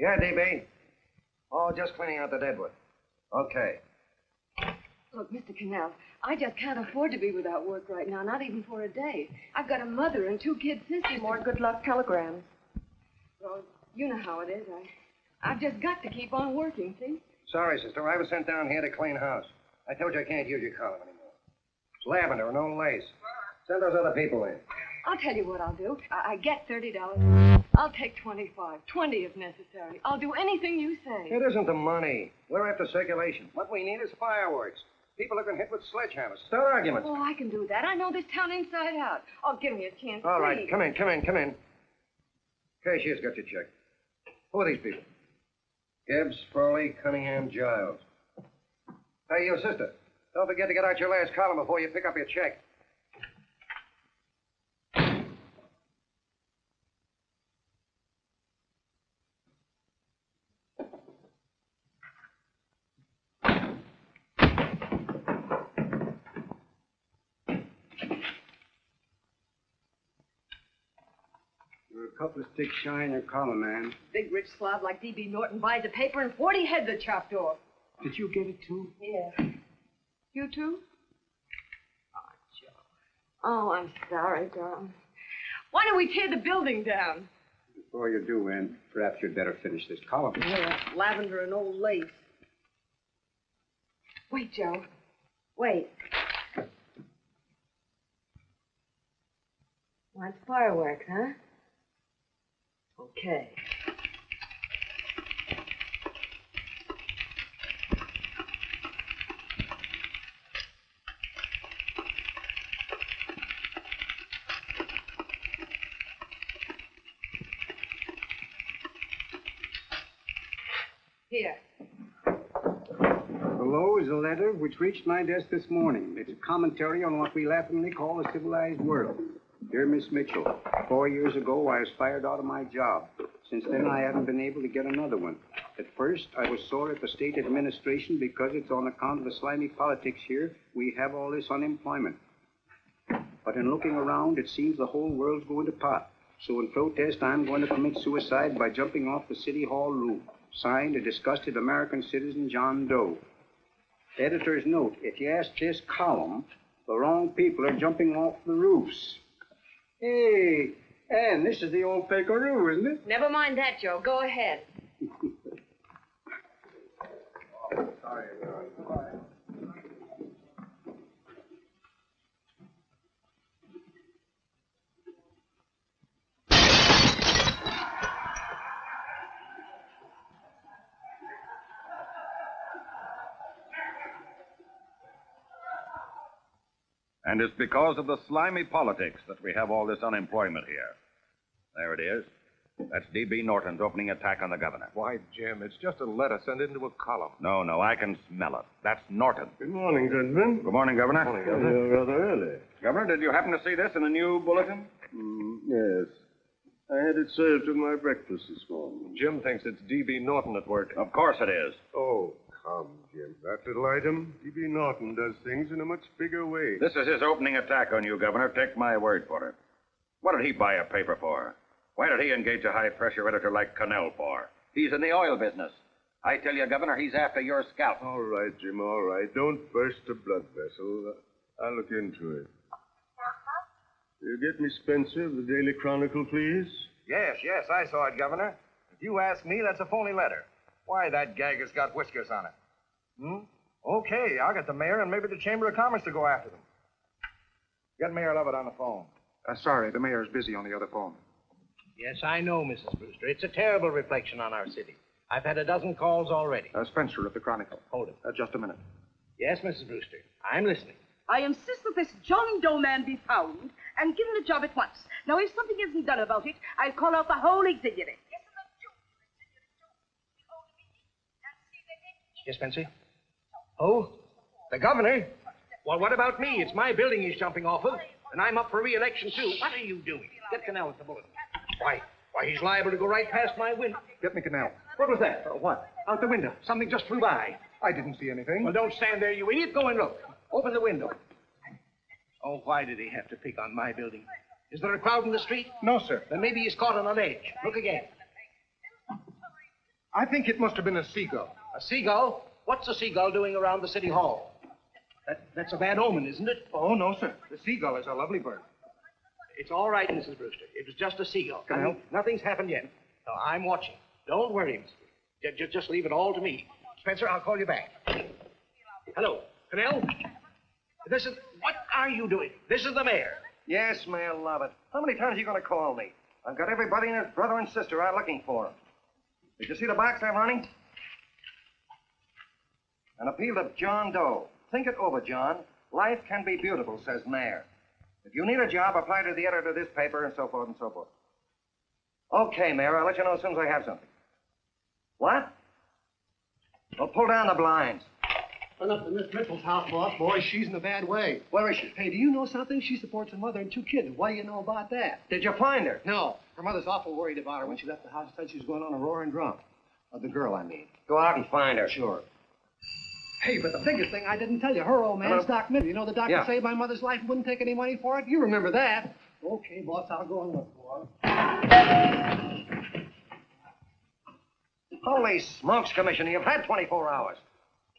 Yeah, DB. Oh, just cleaning out the deadwood. Okay. Look, Mr. Cannell, I just can't afford to be without work right now, not even for a day. I've got a mother and 2 kid sisters. More good luck telegrams. Well, you know how it is. I've just got to keep on working, see? Sorry, sister. I was sent down here to clean house. I told you I can't use your column anymore. It's lavender and no lace. Send those other people in. I'll tell you what I'll do. I get $30. I'll take 25. 20 if necessary. I'll do anything you say. It isn't the money. We're after circulation. What we need is fireworks. People who can hit with sledgehammers. Start arguments. Oh, I can do that. I know this town inside out. Oh, give me a chance, All right, please. come in. Cashier's got your check. Who are these people? Gibbs, Frawley, Cunningham, Giles. Hey, you sister. Don't forget to get out your last column before you pick up your check. A couple of sticks shy in your column, man. Big rich slob like D.B. Norton buys a paper and 40 heads are chopped off. Did you get it, too? Yeah. You too? Oh, Joe. Oh, I'm sorry, darling. Why don't we tear the building down? Before you do, Ann, perhaps you'd better finish this column. Yeah, lavender and old lace. Wait, Joe. Wait. Want fireworks, huh? Okay. Here. Below is a letter which reached my desk this morning. It's a commentary on what we laughingly call a civilized world. Dear Miss Mitchell, 4 years ago, I was fired out of my job. Since then, I haven't been able to get another one. At first, I was sore at the state administration because it's on account of the slimy politics here we have all this unemployment. But in looking around, it seems the whole world's going to pot. So in protest, I'm going to commit suicide by jumping off the City Hall roof. Signed, a disgusted American citizen, John Doe. Editor's note, if you ask this column, the wrong people are jumping off the roofs. Hey, Ann, this is the old Pecoroo, isn't it? Never mind that, Joe. Go ahead. Sorry, And it's because of the slimy politics that we have all this unemployment here. There it is. That's D.B. Norton's opening attack on the governor. Why, Jim, it's just a letter sent into a column. No, I can smell it. That's Norton. Good morning, gentlemen. Good morning, Governor. Good morning, Governor. You're rather early. Governor, did you happen to see this in the new bulletin? Yes. I had it served with my breakfast this morning. Jim thinks it's D.B. Norton at work. Of course it is. Oh, come, Jim. That little item, D.B. Norton does things in a much bigger way. This is his opening attack on you, Governor. Take my word for it. What did he buy a paper for? Why did he engage a high-pressure editor like Cannell for? He's in the oil business. I tell you, Governor, he's after your scalp. All right, Jim, all right. Don't burst a blood vessel. I'll look into it. You get me Spencer of the Daily Chronicle, please? Yes, I saw it, Governor. If you ask me, that's a phony letter. Why, that gag has got whiskers on it. Okay, I'll get the mayor and maybe the Chamber of Commerce to go after them. Get Mayor Lovett on the phone. Sorry, the mayor's busy on the other phone. Yes, I know, Mrs. Brewster. It's a terrible reflection on our city. I've had a dozen calls already. Spencer of the Chronicle. Hold it. Just a minute. Yes, Mrs. Brewster. I'm listening. I insist that this John Doe man be found and given a job at once. Now, if something isn't done about it, I'll call out the whole executive. Yes, Spencer? Oh? The governor? Well, what about me? It's my building he's jumping off of, and I'm up for re-election, too. What are you doing? Get Cannell at the bulletin. Why, he's liable to go right past my window. Get me Cannell. What was that? What? Out the window. Something just flew by. I didn't see anything. Well, don't stand there, you idiot. Go and look. Open the window. Oh, why did he have to pick on my building? Is there a crowd in the street? No, sir. Then maybe he's caught on a ledge. Look again. I think it must have been a seagull. A seagull? What's a seagull doing around the city hall? That's a bad omen, isn't it? Oh, no, sir. The seagull is a lovely bird. It's all right, Mrs. Brewster. It was just a seagull. Can I help? Nothing's happened yet. No, I'm watching. Don't worry, Mr. Just leave it all to me. Spencer, I'll call you back. Hello, Canell? What are you doing? This is the mayor. Yes, Mayor Lovett. How many times are you going to call me? I've got everybody and his brother and sister out looking for him. Did you see the box I'm running? An appeal to John Doe. Think it over, John. Life can be beautiful, says Mayor. If you need a job, apply to the editor of this paper and so forth and so forth. Okay, Mayor, I'll let you know as soon as I have something. What? Well, pull down the blinds. Run up to Miss Mitchell's house, boss. Boy, she's in a bad way. Where is she? Hey, do you know something? She supports a mother and 2 kids. What do you know about that? Did you find her? No. Her mother's awful worried about her. When she left the house, said she was going on a roaring drunk. The girl, I mean. Go out and find her. Sure. Hey, but the biggest thing I didn't tell you, her old man's Doc Mitchell. You know the doctor saved my mother's life and wouldn't take any money for it? You remember that. Okay, boss, I'll go and look for her. Holy smokes, Commissioner, you've had 24 hours.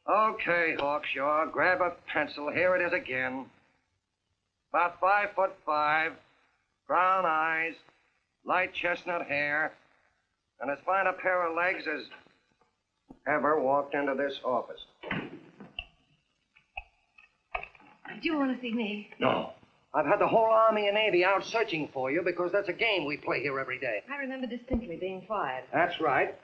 Okay, Hawkshaw, grab a pencil. Here it is again. About 5'5", brown eyes, light chestnut hair, and as fine a pair of legs as ever walked into this office. Do you want to see me? No. I've had the whole Army and Navy out searching for you because that's a game we play here every day. I remember distinctly being fired. That's right.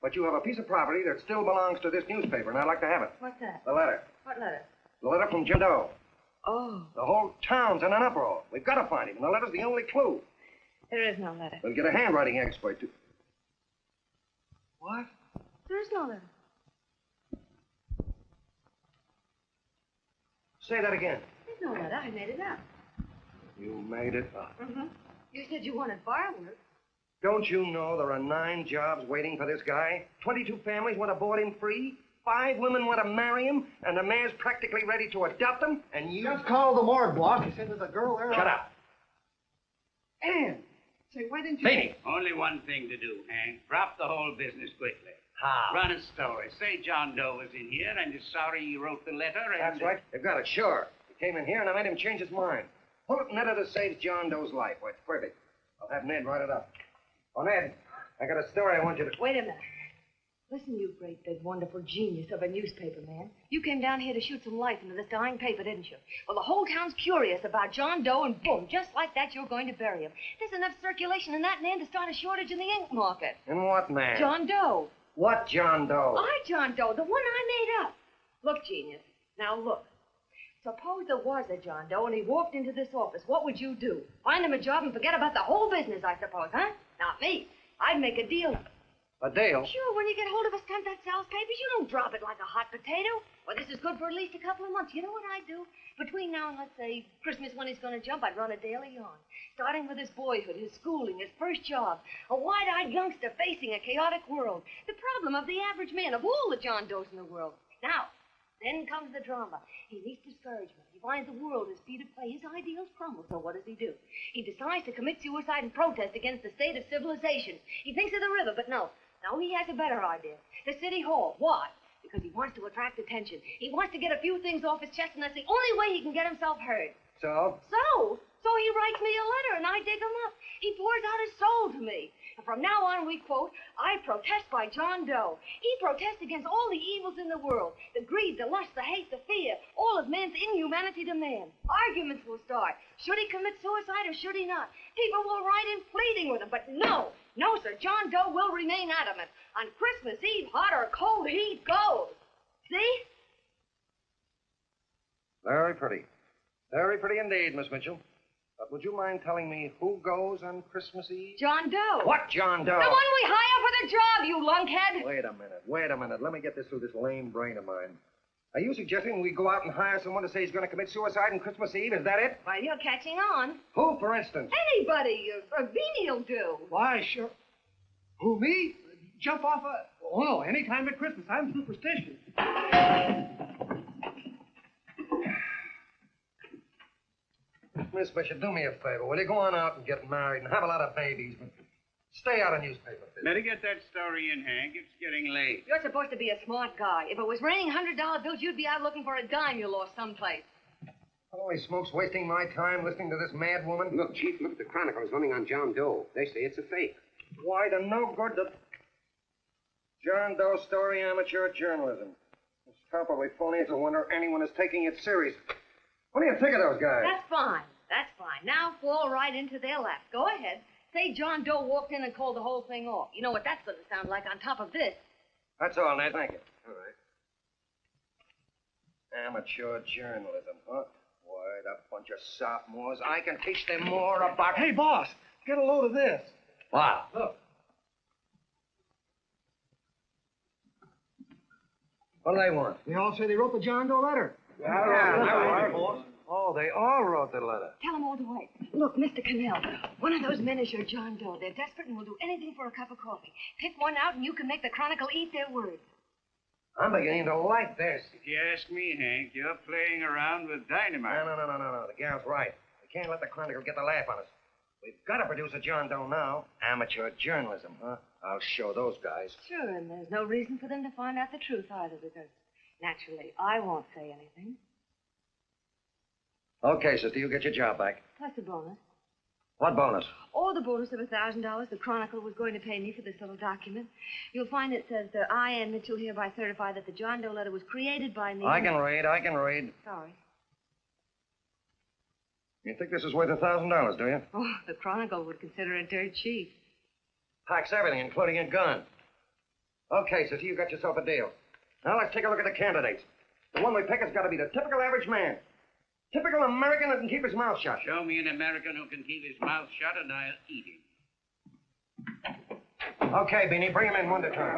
But you have a piece of property that still belongs to this newspaper, and I'd like to have it. What's that? The letter. What letter? The letter from John Doe. Oh. The whole town's in an uproar. We've got to find him, and the letter's the only clue. There is no letter. We'll get a handwriting expert to... What? There is no letter. Say that again. There's no letter. I made it up. You made it up. Mm-hmm. You said you wanted fireworks. Don't you know there are 9 jobs waiting for this guy? 22 families want to board him free. 5 women want to marry him, and the mayor's practically ready to adopt him, and you... Just call the morgue, boss. He said there's a girl there. Shut up. Ann, say, why didn't you... Beatty. Only one thing to do, Hank. Drop the whole business quickly. How? Run a story. Say John Doe was in here and is sorry you wrote the letter and... That's right. They've got it, sure. He came in here, and I made him change his mind. Bulletin editor saves John Doe's life. Well, it's perfect. I'll have Ned write it up. Oh, Ned, I got a story I want you to... Wait a minute. Listen, you great, big, wonderful genius of a newspaper man. You came down here to shoot some life into this dying paper, didn't you? Well, the whole town's curious about John Doe, and boom, just like that, you're going to bury him. There's enough circulation in that man to start a shortage in the ink market. In what man? John Doe. What John Doe? John Doe, the one I made up. Look, genius. Now, look. Suppose there was a John Doe and he walked into this office. What would you do? Find him a job and forget about the whole business, I suppose, huh? Not me. I'd make a deal. A deal? Sure, when you get hold of a stunt that sells papers, you don't drop it like a hot potato. Well, this is good for at least a couple of months. You know what I'd do? Between now and, let's say, Christmas when he's going to jump, I'd run a daily on. Starting with his boyhood, his schooling, his first job. A wide-eyed youngster facing a chaotic world. The problem of the average man, of all the John Does in the world. Now, then comes the drama. He meets discouragement. He finds the world is feet of clay. His ideals crumble. So what does he do? He decides to commit suicide and protest against the state of civilization. He thinks of the river, but no. No, he has a better idea. The city hall. Why? Because he wants to attract attention. He wants to get a few things off his chest, and that's the only way he can get himself heard. So? So he writes me a letter, and I dig him up. He pours out his soul to me. And from now on, we quote, I protest by John Doe. He protests against all the evils in the world. The greed, the lust, the hate, the fear. All of man's inhumanity to man. Arguments will start. Should he commit suicide or should he not? People will write in pleading with him. But no, sir. John Doe will remain adamant. On Christmas Eve, hot or cold, he goes. See? Very pretty. Very pretty indeed, Miss Mitchell. But would you mind telling me who goes on Christmas Eve? John Doe. What John Doe? The one we hire for the job, you lunkhead. Wait a minute. Let me get this through this lame brain of mine. Are you suggesting we go out and hire someone to say he's going to commit suicide on Christmas Eve? Is that it? Well, you're catching on. Who, for instance? Anybody. Beanie'll do. Why, sure. Who, me? Jump off a... Oh, no, any time at Christmas. I'm superstitious. Miss Bishop, do me a favor. Will you go on out and get married and have a lot of babies, but stay out of newspaper business? Better get that story in, Hank. It's getting late. You're supposed to be a smart guy. If it was raining $100 bills, you'd be out looking for a dime you lost someplace. Holy smokes, wasting my time listening to this mad woman. Look, Chief, look at the Chronicle. It's running on John Doe. They say it's a fake. Why, the no good to... John Doe story, amateur journalism. It's probably phony. It's a wonder anyone is taking it serious. What do you think of those guys? That's fine. That's fine. Now fall right into their laps. Go ahead. Say John Doe walked in and called the whole thing off. You know what that's going to sound like on top of this. That's all, Ned. Thank you. All right. Amateur journalism, huh? Why, that bunch of sophomores. I can teach them more about... Hey, boss, get a load of this. Wow. Look. What do they want? They all say they wrote the John Doe letter. Yeah, boss. Oh, they all wrote the letter. Tell them all to wait. Look, Mr. Cannell, one of those men is your John Doe. They're desperate and will do anything for a cup of coffee. Pick one out and you can make the Chronicle eat their words. I'm beginning to like this. If you ask me, Hank, you're playing around with dynamite. No. The gal's right. We can't let the Chronicle get the laugh on us. We've got to produce a John Doe now. Amateur journalism, huh? I'll show those guys. Sure, and there's no reason for them to find out the truth either, because naturally I won't say anything. Okay, sister, you get your job back. Plus a bonus. What bonus? Or the bonus of $1,000 the Chronicle was going to pay me for this little document. You'll find it says, I, Ann Mitchell, hereby certify that the John Doe letter was created by me. I can read. Sorry. You think this is worth $1,000, do you? Oh, the Chronicle would consider it dirt cheap. Packs everything, including a gun. Okay, sister, you got yourself a deal. Now let's take a look at the candidates. The one we pick has got to be the typical average man. Typical American that can keep his mouth shut. Show me an American who can keep his mouth shut and I'll eat him. Okay, Beanie, bring him in one at a time.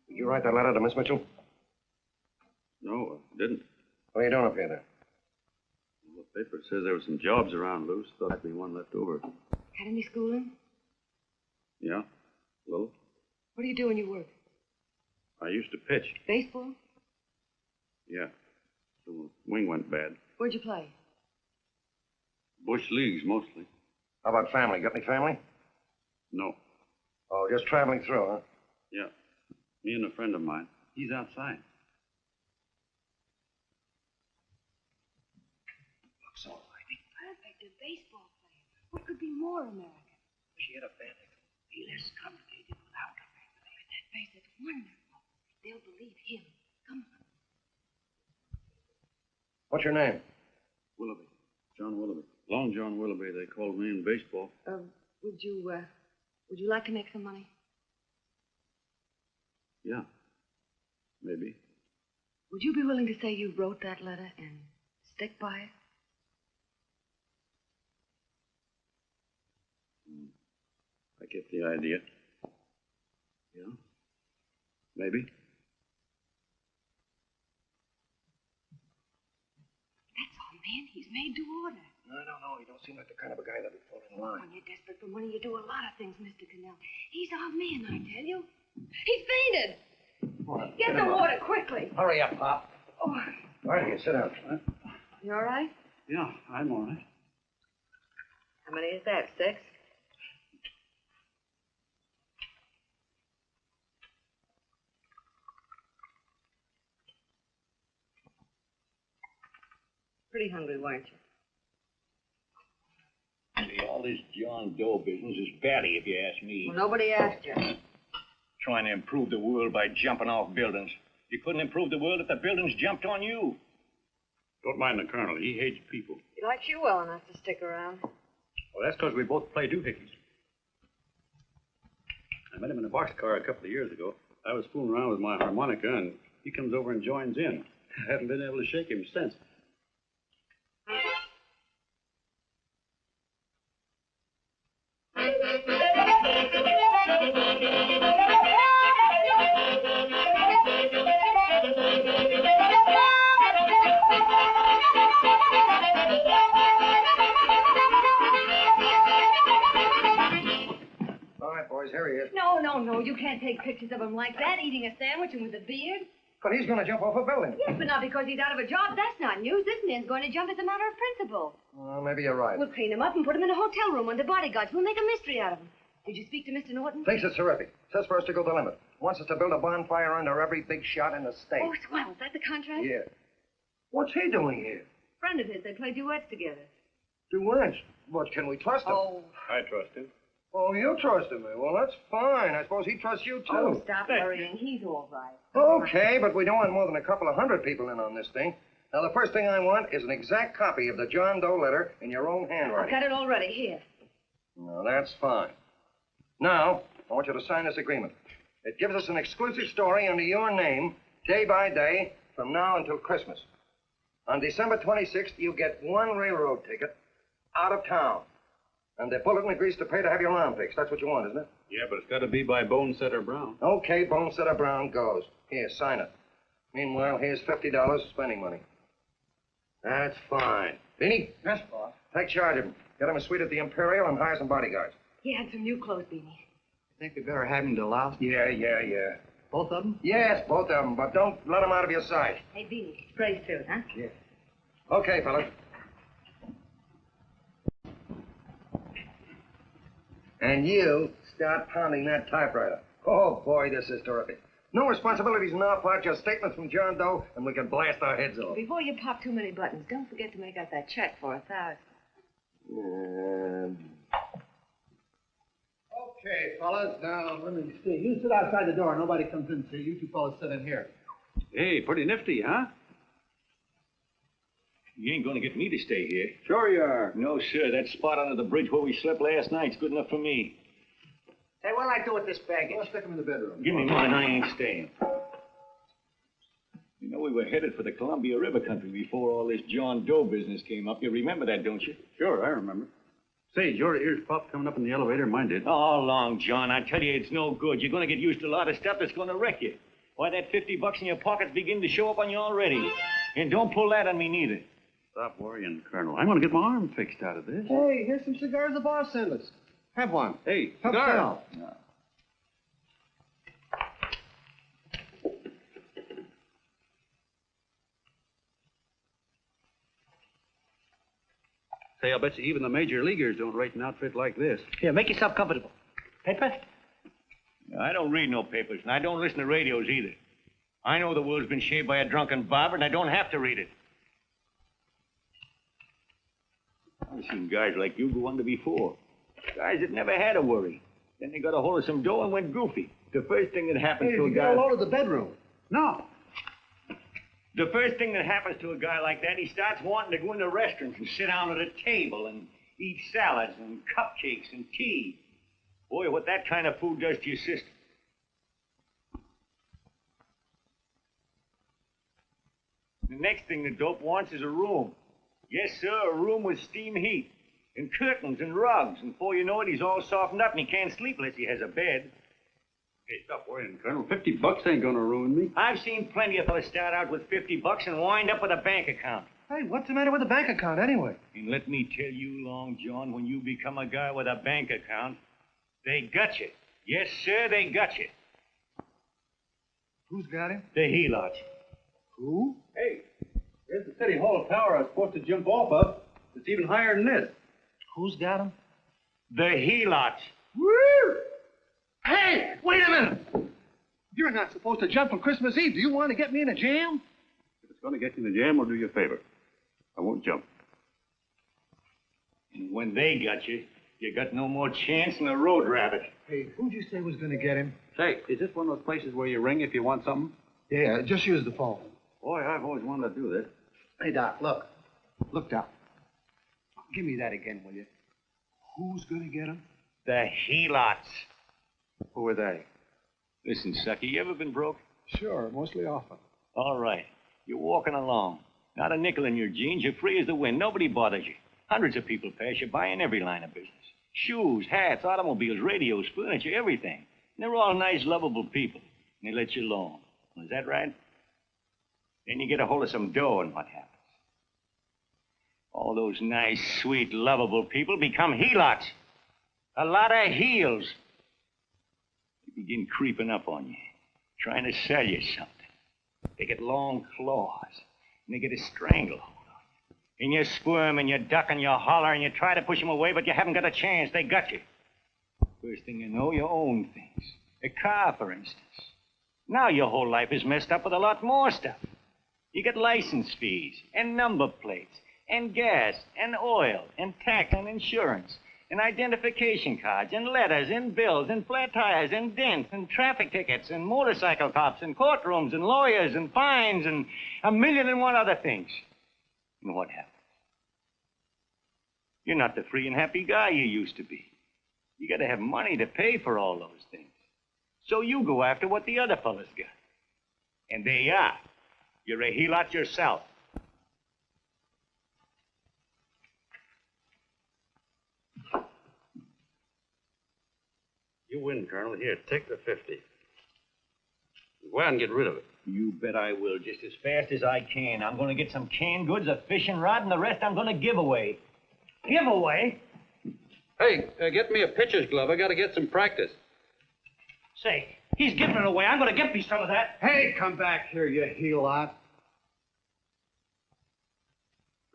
Did you write that letter to Miss Mitchell? No, I didn't. What are you doing up here, then? Well, the paper says there were some jobs around loose. Thought there'd be one left over. Had any schooling? Yeah, a little. What do you do when you work? I used to pitch. Baseball? Yeah. So the wing went bad. Where'd you play? Bush leagues, mostly. How about family? Got any family? No. Oh, just traveling through, huh? Yeah. Me and a friend of mine. He's outside. Looks all right. Perfect, a baseball player. What could be more American? She had a fantasy. Be less complicated without a family. But that face is wonderful. They'll believe him. Come on. What's your name? Willoughby. John Willoughby. Long John Willoughby, they called me in baseball. Would you like to make some money? Yeah. Maybe. Would you be willing to say you wrote that letter and stick by it? I get the idea. Yeah. Maybe. That's all, man. He's made to order. I don't know. He don't seem like the kind of a guy that'd fall in line. When you're desperate for money, you do a lot of things, Mr. Cannell. He's our man, I tell you. He's fainted. What? Get the water quickly. Hurry up, Pop. Oh. All right, here, sit down. You all right? Yeah, I'm all right. How many is that, 6? Pretty hungry, weren't you? Be all All this John Doe business is batty, if you ask me. Well, nobody asked you. Trying to improve the world by jumping off buildings. You couldn't improve the world if the buildings jumped on you. Don't mind the colonel. He hates people. He likes you well enough to stick around. Well, that's because we both play doohickeys. I met him in a boxcar a couple of years ago. I was fooling around with my harmonica, and he comes over and joins in. I haven't been able to shake him since. All right, boys, here he is. No, you can't take pictures of him like that, eating a sandwich and with a beard. But he's going to jump off a building. Yes, but not because he's out of a job. That's not news. This man's going to jump as a matter of principle. Well, maybe you're right. We'll clean him up and put him in a hotel room under bodyguards. We'll make a mystery out of him. Did you speak to Mr. Norton? Thinks it's terrific. Says for us to go the limit. Wants us to build a bonfire under every big shot in the state. Oh, swell. Is that the contract? Yeah. What's he doing here? Friend of his. They play duets together. Duets? But can we trust him? Oh. I trust him. Oh, you trust him. Well, that's fine. I suppose he trusts you, too. Oh, stop worrying. He's all right. Okay, but we don't want more than a couple of hundred people in on this thing. Now, the first thing I want is an exact copy of the John Doe letter in your own handwriting. I've got it already. Here. Well, that's fine. Now, I want you to sign this agreement. It gives us an exclusive story under your name, day by day, from now until Christmas. On December 26th, you get one railroad ticket out of town. And the bulletin agrees to pay to have your alarm fixed. That's what you want, isn't it? Yeah, but it's got to be by Bonesetter Brown. Okay, Bonesetter Brown goes. Here, sign it. Meanwhile, here's $50 spending money. That's fine. Beanie? Yes, boss. Take charge of him. Get him a suite at the Imperial and hire some bodyguards. He had some new clothes, Beanie. I think we better have him to last. Yeah. Both of them? Yes, both of them, but don't let them out of your sight. Hey, Beanie, spray suit, huh? Yeah. Okay, fellas. And you start pounding that typewriter. Oh, boy, this is terrific. No responsibilities on our part, just statements from John Doe, and we can blast our heads off. Before you pop too many buttons, don't forget to make out that check for $1,000. Okay, fellas, now let me see. You sit outside the door. Nobody comes in, see? You two fellas sit in here. Hey, pretty nifty, huh? You ain't going to get me to stay here. Sure you are. No, sir. That spot under the bridge where we slept last night's good enough for me. Hey, what'll I do with this baggage? Let's stick him in the bedroom. Give me mine. I ain't staying. You know, we were headed for the Columbia River country before all this John Doe business came up. You remember that, don't you? Sure, I remember. Say, your ears popped coming up in the elevator. Mine did. All along, John. I tell you, it's no good. You're going to get used to a lot of stuff that's going to wreck you. Why, that $50 in your pocket's beginning to show up on you already. And don't pull that on me, neither. Stop worrying, Colonel. I'm going to get my arm fixed out of this. Hey, here's some cigars the boss sent us. Have one. Hey, Help cigar. sell. No. Say, I'll bet you even the major leaguers don't rate an outfit like this. Here, make yourself comfortable. Paper? I don't read no papers, and I don't listen to radios either. I know the world's been shaped by a drunken barber, and I don't have to read it. I've seen guys like you go under before. Guys that never had a worry. Then they got a hold of some dough and went goofy. The first thing that happens to a you guy... get a load of the bedroom. No. The first thing that happens to a guy like that, he starts wanting to go into restaurants and sit down at a table and eat salads and cupcakes and tea. Boy, what that kind of food does to your system. The next thing the dope wants is a room. Yes, sir, a room with steam heat and curtains and rugs. And before you know it, he's all softened up and he can't sleep unless he has a bed. Hey, stop worrying, Colonel. $50 ain't going to ruin me. I've seen plenty of fellas start out with $50 and wind up with a bank account. Hey, what's the matter with the bank account anyway? And let me tell you, Long John, when you become a guy with a bank account, they got you. Yes, sir, they got you. Who's got him? The helots. Who? Hey, there's the City Hall tower I was supposed to jump off of. It's even higher than this. Who's got him? The helots. Woo! Hey, wait a minute! You're not supposed to jump on Christmas Eve. Do you want to get me in a jam? If it's going to get you in the jam, we'll do you a favor. I won't jump. And when they got you, You got no more chance than a road rabbit. Hey, who'd you say was going to get him? Say, is this one of those places where you ring if you want something? Yeah, just use the phone. Boy, I've always wanted to do this. Hey, Doc, look. Look, Doc. Give me that again, will you? Who's going to get him? The helots. Who are they? Listen, sucker, you ever been broke? Sure, mostly often. All right. You're walking along. Not a nickel in your jeans. You're free as the wind. Nobody bothers you. Hundreds of people pass you by in every line of business. Shoes, hats, automobiles, radios, furniture, everything. And they're all nice, lovable people. And they let you alone. Is that right? Then you get a hold of some dough, and what happens? All those nice, sweet, lovable people become helots. A lot of heels. They begin creeping up on you, trying to sell you something. They get long claws, and they get a stranglehold on you. And you squirm, and you duck, and you holler, and you try to push them away, but you haven't got a chance. They got you. First thing you know, you own things. A car, for instance. Now your whole life is messed up with a lot more stuff. You get license fees, and number plates, and gas, and oil, and tax, and insurance, and identification cards, and letters, and bills, and flat tires, and dents, and traffic tickets, and motorcycle cops, and courtrooms, and lawyers, and fines, and 1,000,001 other things. And what happens? You're not the free and happy guy you used to be. You got to have money to pay for all those things. So you go after what the other fellas got. And there you are. You're a helot yourself. You win, Colonel. Here, take the 50. Go out and get rid of it. You bet I will, just as fast as I can. I'm going to get some canned goods, a fishing rod, and the rest I'm going to give away. Give away? Hey, get me a pitcher's glove. I got to get some practice. Say, he's giving it away. I'm going to get me some of that. Hey, come back here, you helot.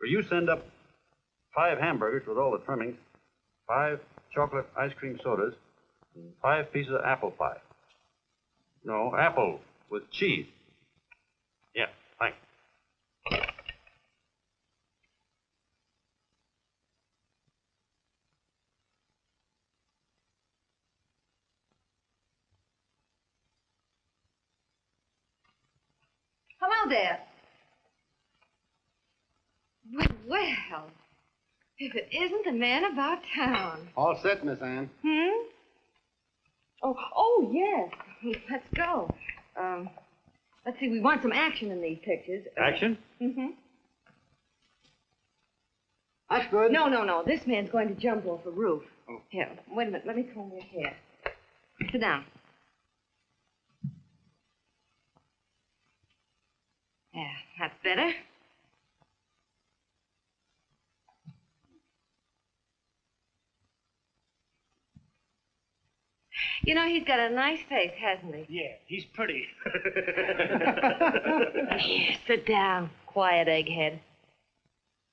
Will you send up 5 hamburgers with all the trimmings, 5 chocolate ice cream sodas, and 5 pieces of apple pie? No, apple with cheese. Yeah, thanks. Hello there. Well, if it isn't the man about town. All set, Miss Anne. Oh, yes. Let's go. Let's see, we want some action in these pictures. Action? That's good. No. This man's going to jump off a roof. Oh. Here, wait a minute. Let me comb your hair. Sit down. Yeah, that's better. You know, he's got a nice face, hasn't he? Yeah, he's pretty. Here, sit down. Quiet, egghead.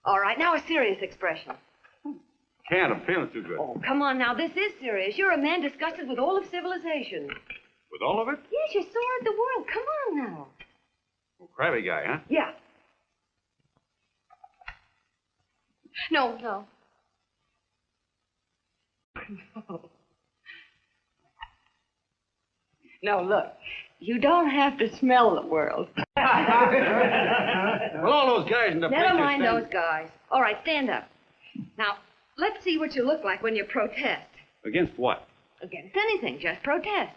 All right, now a serious expression. Can't. I'm feeling too good. Oh, come on now. This is serious. You're a man disgusted with all of civilization. With all of it? Yes, you saw the world. Come on now. Crabby guy, huh? Yeah. No. No, look. You don't have to smell the world. Well, all those guys in the picture. Never mind those guys. All right, stand up. Now, let's see what you look like when you protest. Against what? Against anything. Just protest.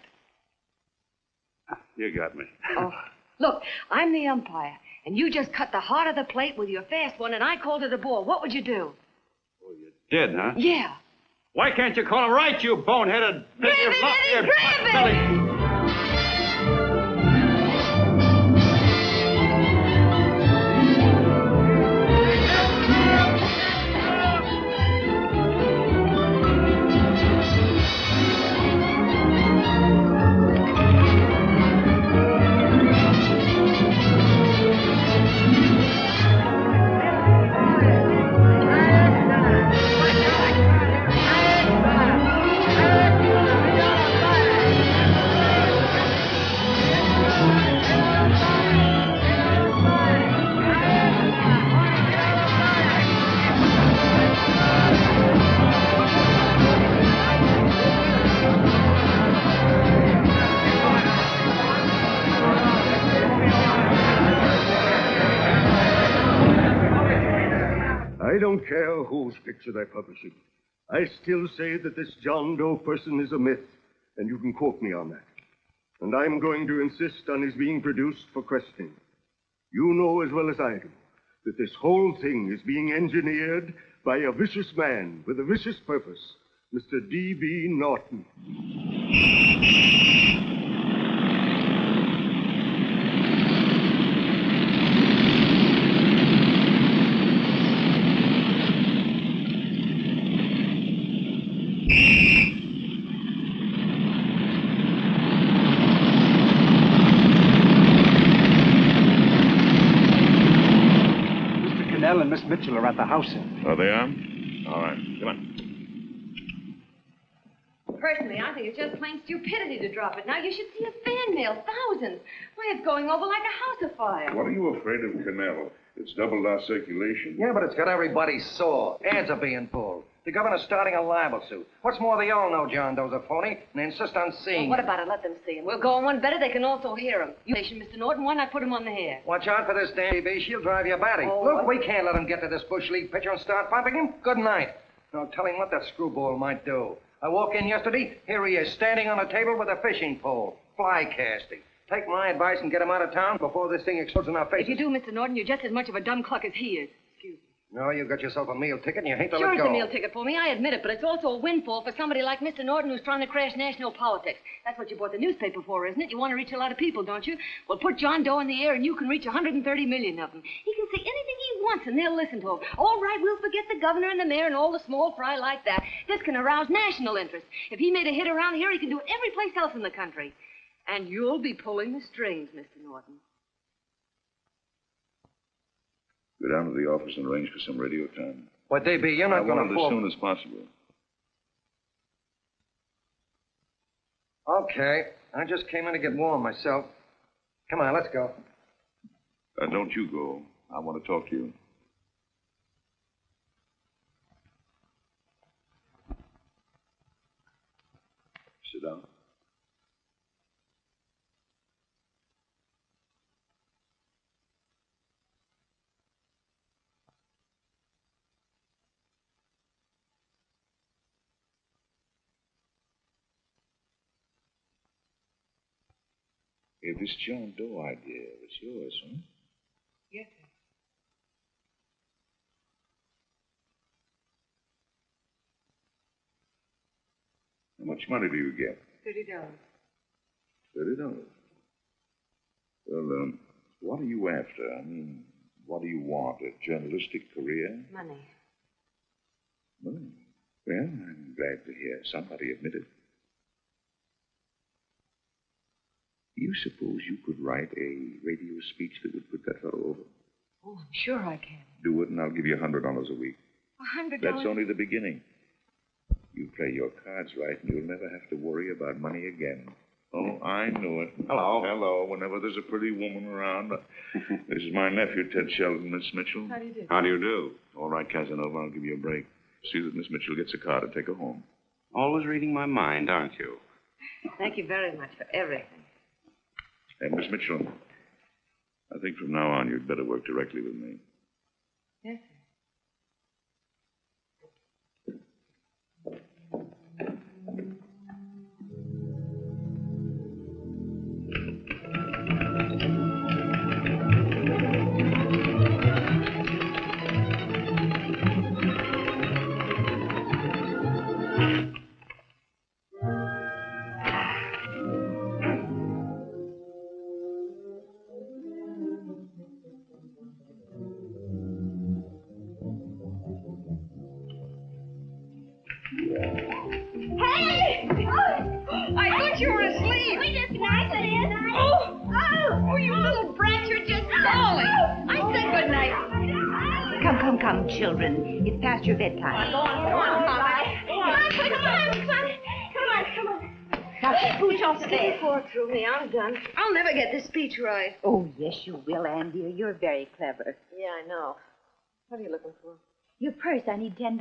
You got me. Oh, look, I'm the umpire, and you just cut the heart of the plate with your fast one, and I called it a ball. What would you do? Oh, you did, huh? Yeah. Why can't you call him right, you boneheaded... Grab it, Eddie, grab it! I don't care whose picture they're publishing. I still say that this John Doe person is a myth, and you can quote me on that. And I'm going to insist on his being produced for questioning. You know as well as I do that this whole thing is being engineered by a vicious man with a vicious purpose, Mr. D.B. Norton. And Miss Mitchell are at the house. Oh, they are? All right, come on. Personally, I think it's just plain stupidity to drop it. Now, you should see a fan mail, thousands. Why, it's going over like a house afire. What are you afraid of, Canelo? It's doubled our circulation. Yeah, but it's got everybody sore. Ads are being pulled. The governor's starting a libel suit. What's more, they all know John Doe's a phony, and they insist on seeing Well, what him. about it? Let them see him. We'll go on one better. They can also hear him. You station, Mr. Norton. Why not put him on the hair? Watch out for this damn DB. She'll drive you batty. Oh, Look, what? we can't let him get to this Bush League pitcher and start pumping him. Good night. Now, tell him what that screwball might do. I walk in yesterday, here he is, standing on a table with a fishing pole, fly casting. Take my advice and get him out of town before this thing explodes in our faces. If you do, Mr. Norton, you're just as much of a dumb cluck as he is. Excuse me. No, you got yourself a meal ticket and you hate to Sure, let it's go. a meal ticket for me, I admit it, but it's also a windfall for somebody like Mr. Norton who's trying to crash national politics. That's what you bought the newspaper for, isn't it? You want to reach a lot of people, don't you? Well, put John Doe in the air and you can reach 130 million of them. He can say anything he wants and they'll listen to him. All right, we'll forget the governor and the mayor and all the small fry like that. This can arouse national interest. If he made a hit around here, he can do it every place else in the country. And you'll be pulling the strings, Mr. Norton. Go down to the office and arrange for some radio time. What, DB, you're not going I want to it fall. as soon as possible. Okay. I just came in to get warm myself. Come on, let's go. Don't you go. I want to talk to you. Sit down. Hey, this John Doe idea was yours, huh? Yes, sir. How much money do you get? $30. $30. Well, what are you after? I mean, what do you want? A journalistic career? Money. Money? Well, I'm glad to hear somebody admit it. You suppose you could write a radio speech that would put that fellow over? Oh, I'm sure I can. Do it, and I'll give you $100 a week. $100? That's only the beginning. You play your cards right, and you'll never have to worry about money again. Oh, I knew it. Hello. Hello. Whenever there's a pretty woman around. This is my nephew, Ted Sheldon, Miss Mitchell. How do you do? How do you do? All right, Casanova, I'll give you a break. See that Miss Mitchell gets a car to take her home. Always reading my mind, aren't you? Thank you very much for everything. And Miss Mitchell, I think from now on you'd better work directly with me. Yes, sir. Hey! I thought you were asleep. We just nice it is. Oh, you little brat, you're just falling. I said good night. Come, children. It's past your bedtime. Go on, Mama. Come on. Now, scooch off the bed. Poor through me, I'm done. I'll never get this speech right. Oh, yes, you will, Ann, dear. You're very clever. Yeah, I know. What are you looking for? Your purse, I need $10.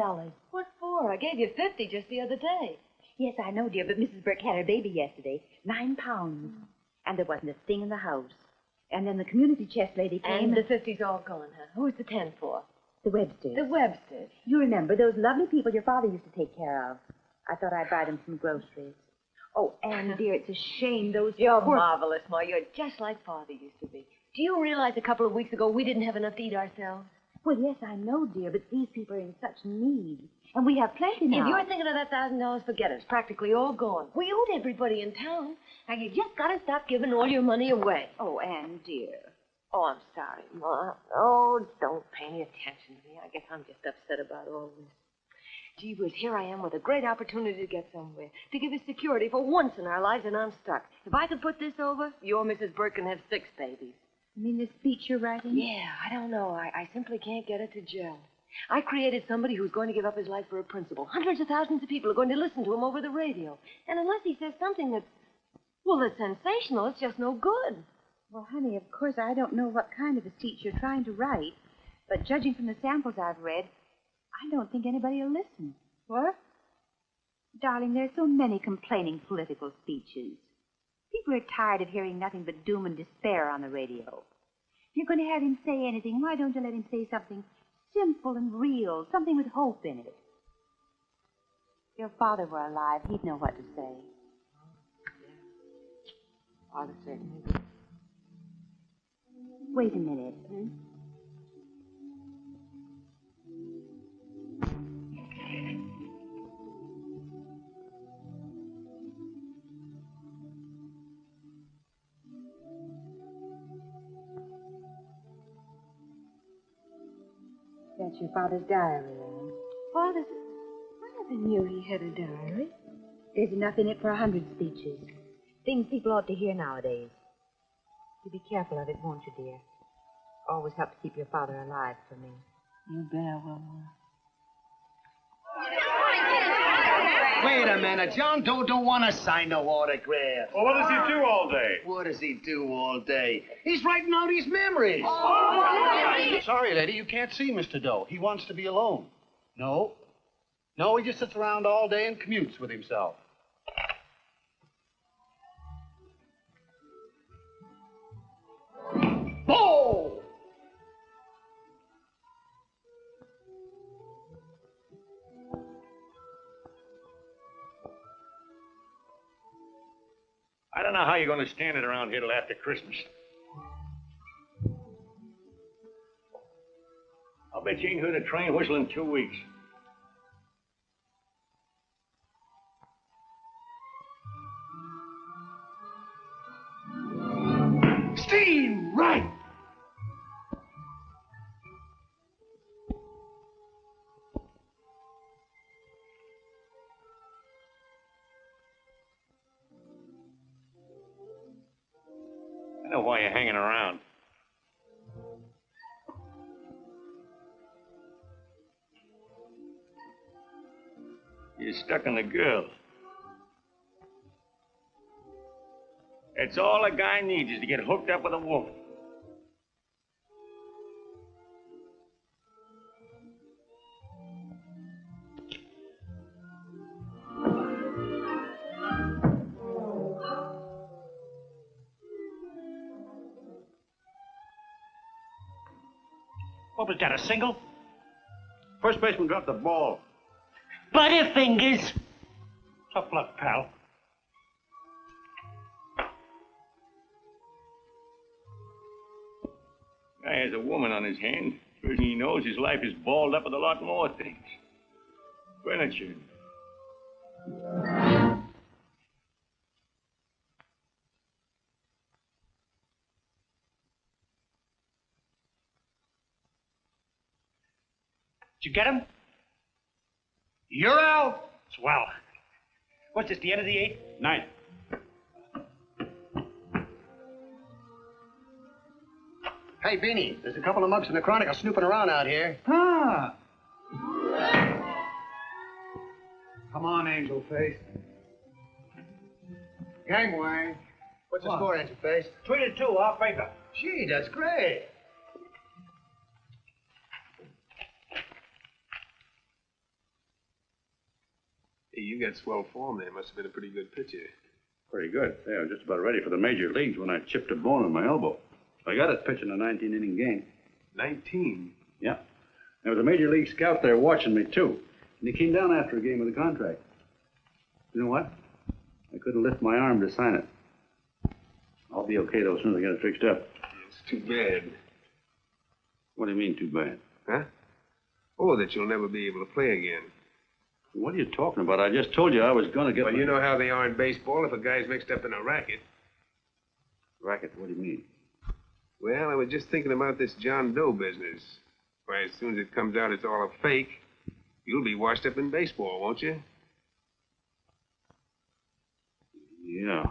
What for? I gave you 50 just the other day. Yes, I know, dear, but Mrs. Burke had her baby yesterday. 9 pounds. And there wasn't a thing in the house. And then the community chest lady came. And the 50's all gone, huh? Who's the 10 for? The Websters. The Websters. You remember those lovely people your father used to take care of. I thought I'd buy them some groceries. Oh, Anne, dear, it's a shame those You're poor... marvelous, Ma. You're just like Father used to be. Do you realize a couple of weeks ago we didn't have enough to eat ourselves? Well, yes, I know, dear, but these people are in such need. And we have plenty now. If you're thinking of that $1,000, forget it. It's practically all gone. We owed everybody in town. Now, you just got to stop giving all your money away. Oh, Anne, dear. Oh, I'm sorry, Ma. Oh, don't pay any attention to me. I guess I'm just upset about all this. Gee whiz, here I am with a great opportunity to get somewhere, to give us security for once in our lives, and I'm stuck. If I could put this over, your Mrs. Burke can have 6 babies. You mean the speech you're writing? Yeah, I don't know. I simply can't get it to gel. I created somebody who's going to give up his life for a principle. Hundreds of thousands of people are going to listen to him over the radio. And unless he says something that's sensational, it's just no good. Well, honey, of course, I don't know what kind of a speech you're trying to write, but judging from the samples I've read, I don't think anybody will listen. What? Darling, there are so many complaining political speeches. People are tired of hearing nothing but doom and despair on the radio. If you're going to have him say anything, why don't you let him say something simple and real, something with hope in it? If your father were alive, he'd know what to say. Father certainly would. Wait a minute. That's your father's diary, Anne. Father's... I never knew he had a diary. There's enough in it for 100 speeches. Things people ought to hear nowadays. You be careful of it, won't you, dear? Always help to keep your father alive for me. You bet I will. Wait a minute. John Doe don't want to sign no autograph. Well, what does he do all day? What does he do all day? He's writing out his memories. Sorry, lady, you can't see Mr. Doe. He wants to be alone. No, he just sits around all day and commutes with himself. Oh! I don't know how you're going to stand it around here till after Christmas. I'll bet you ain't heard a train whistle in 2 weeks. Steam, right! I know why you're hanging around. You're stuck on the girl. That's all a guy needs is to get hooked up with a woman. What was that, a single? First baseman dropped the ball. Butterfingers. Tough luck, pal. Guy has a woman on his hand. First thing he knows, his life is balled up with a lot more things. Furniture. Did you get him? You're out. Swell. What's this, the end of the 8th? 9th. Hey, Beanie, there's a couple of mugs from the Chronicle snooping around out here. Ah. Come on, Angel Face. Gangway. What's the score, Angel Face? 3-2, off paper. Gee, that's great. Hey, you got swell form there. Must have been a pretty good pitcher. Pretty good. Yeah, I was just about ready for the major leagues when I chipped a bone in my elbow. I got it pitching a 19-inning game. 19? Yeah. There was a major league scout there watching me, too. And he came down after a game with a contract. You know what? I couldn't lift my arm to sign it. I'll be okay, though, as soon as I get it fixed up. It's too bad. What do you mean, too bad? Huh? Oh, that you'll never be able to play again. What are you talking about? I just told you I was going to get... Well, you know how they are in baseball if a guy's mixed up in a racket. Racket? What do you mean? Well, I was just thinking about this John Doe business. Why, as soon as it comes out it's all a fake, you'll be washed up in baseball, won't you? Yeah.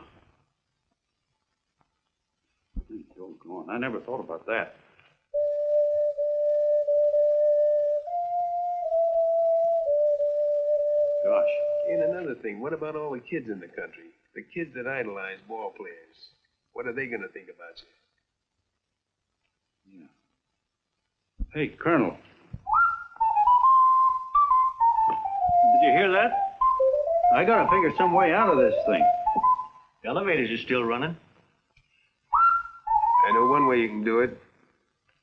Oh, go on. I never thought about that. Gosh. And another thing, what about all the kids in the country? The kids that idolize ball players. What are they going to think about you? Yeah. Hey, Colonel. Did you hear that? I got to figure some way out of this thing. The elevators are still running. I know one way you can do it.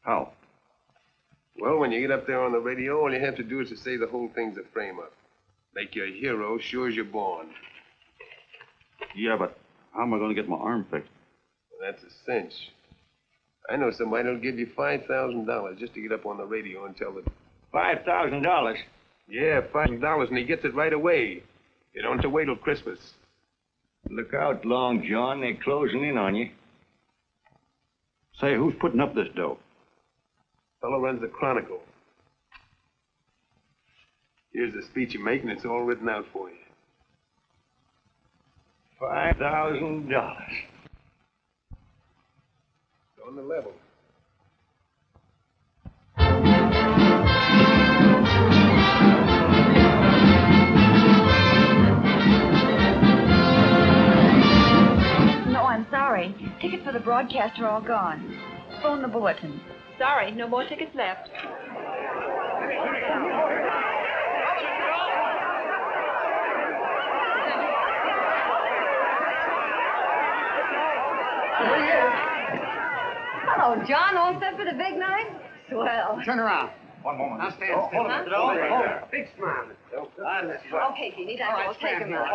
How? Well, when you get up there on the radio, all you have to do is to say the whole thing's a frame-up. Make you a hero sure as you're born. Yeah, but how am I going to get my arm fixed? Well, that's a cinch. I know somebody that'll give you $5,000 just to get up on the radio and tell it. $5,000? Yeah, $5,000, and he gets it right away. You don't have to wait till Christmas. Look out, Long John. They're closing in on you. Say, who's putting up this dough? Fellow runs the Chronicle. Here's the speech you make, and it's all written out for you. $5,000. On the level. No, I'm sorry. Tickets for the broadcast are all gone. Phone the bulletin. Sorry, no more tickets left. Hello, John. All set for the big night? Swell. Turn around. One moment. Now stand still. Hold it. Big smile. Okay, Jeannie, that's all. Take him out.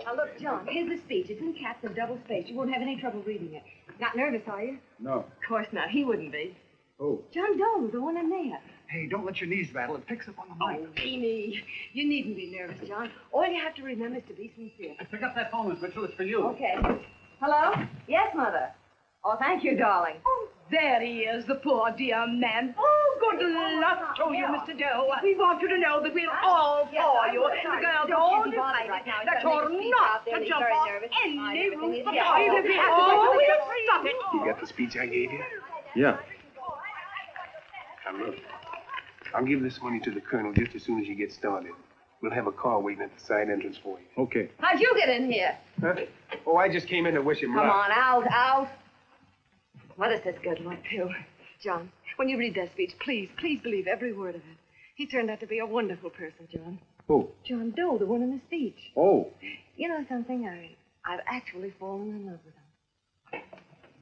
Now, look, John, here's the speech. It's in caps and double space. You won't have any trouble reading it. Not nervous, are you? No. Of course not. He wouldn't be. Who? John Doe, the one in there. Hey, don't let your knees rattle. It picks up on the mic. Oh, Beanie. You needn't be nervous, John. All you have to remember is to be sincere. Pick up that phone, Miss Mitchell. It's for you. Okay. Hello? Yes, Mother. Oh, thank you, darling. Oh, there he is, the poor dear man. Oh, good luck to you, Mr. Doe. We want you to know that we're all for you. The girls all decide right now. that you're not to jump off any roof of the Oh, we'll stop it. You got the speech I gave you? Yeah. Now, look. I'll give this money to the colonel just as soon as you get started. We'll have a car waiting at the side entrance for you. Okay. How'd you get in here? Huh? Oh, I just came in to wish him luck. Come on, out. Mother says good luck, too. John, when you read that speech, please believe every word of it. He turned out to be a wonderful person, John. Who? John Doe, the one in the speech. Oh. You know something? I've actually fallen in love with him.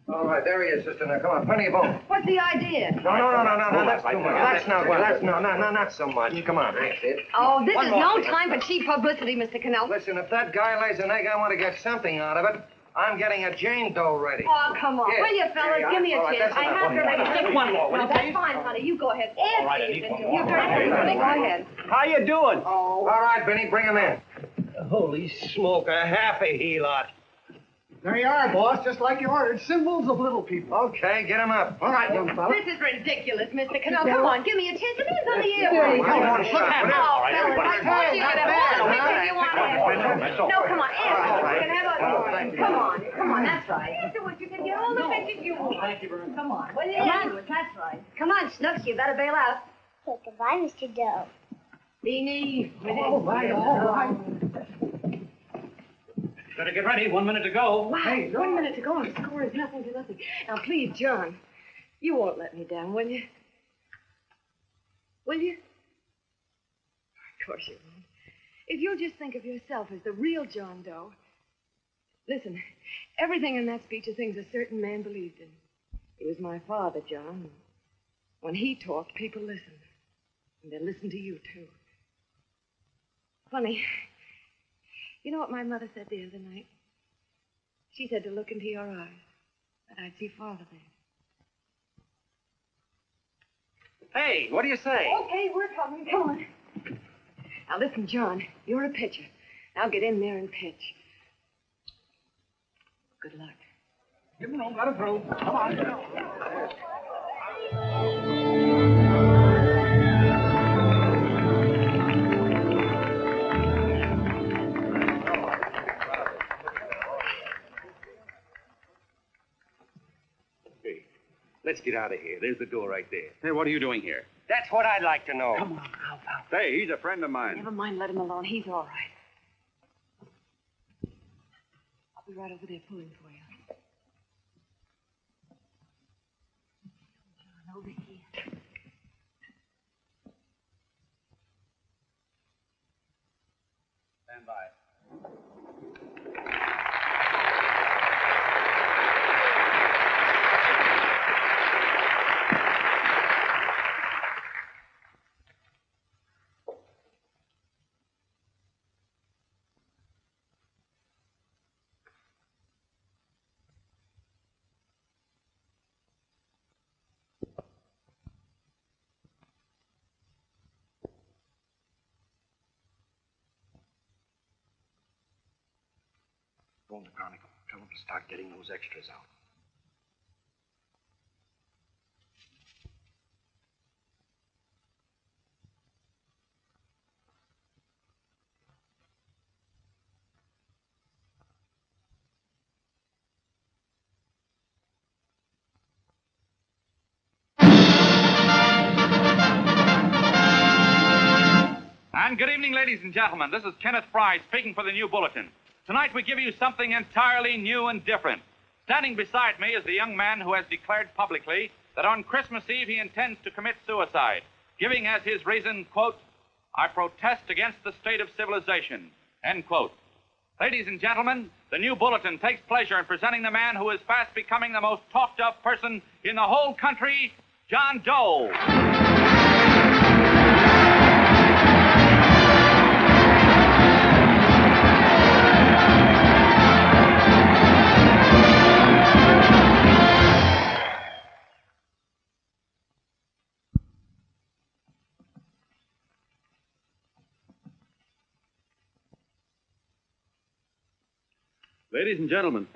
All right, there he is, sister. Now, come on, plenty of bone. What's the idea? No, that's too much. Not so much. Come on. That's it. Oh, this is no time for cheap publicity, Mr. Cannell. Listen, if that guy lays an egg, I want to get something out of it. I'm getting a Jane Doe ready. Oh, come on. Here. Will you, fellas? Give me a All right, chance. that's I enough. have to ready. Just one more, will you, No, that's please? fine, honey. You go ahead. All right, I need one more. You direct honey. Go ahead. How you doing? Oh. All right, Benny, bring him in. Holy smoke, a half a he-lot. There you are, boss, just like you ordered. Symbols of little people. Okay, get him up. All right, young fella. This is ridiculous, Mr. Cannell. Come on, give me a chance. It is on the air. Come on, shut up. Oh, fellas, I told you to have one. Which you want to have? No, come on, answer. You can have a... Come on, that's right. Answer what you can get all the pictures you want. Thank you very much. Come on. Well, yeah, that's right. Come on, Snooks, you better bail out. Okay, goodbye, Mr. Doe. Beanie. All right. Better get ready. 1 minute to go. Wow, Hey, 1 minute to go and the score is nothing to nothing. Now, please, John, you won't let me down, will you? Will you? Of course you won't. If you'll just think of yourself as the real John Doe. Listen, everything in that speech are things a certain man believed in. He was my father, John. When he talked, people listened. And they listened to you, too. Funny. You know what my mother said the other night? She said to look into your eyes, that I'd see Father there. Hey, what do you say? Okay, we're coming. Come on. Now, listen, John, you're a pitcher. Now get in there and pitch. Good luck. Give him room, let him through. Come on. Hey, let's get out of here. There's the door right there. Hey, what are you doing here? That's what I'd like to know. Come on, Hey, he's a friend of mine. Never mind, let him alone. He's all right. I'll be right over there pulling for you. John, over here. Stand by. Phone the Chronicle. Tell them to start getting those extras out. And good evening, ladies and gentlemen. This is Kenneth Fry speaking for the New Bulletin. Tonight we give you something entirely new and different. Standing beside me is the young man who has declared publicly that on Christmas Eve he intends to commit suicide, giving as his reason, quote, "I protest against the state of civilization," end quote. Ladies and gentlemen, the New Bulletin takes pleasure in presenting the man who is fast becoming the most talked-of person in the whole country, John Doe. Ladies and gentlemen,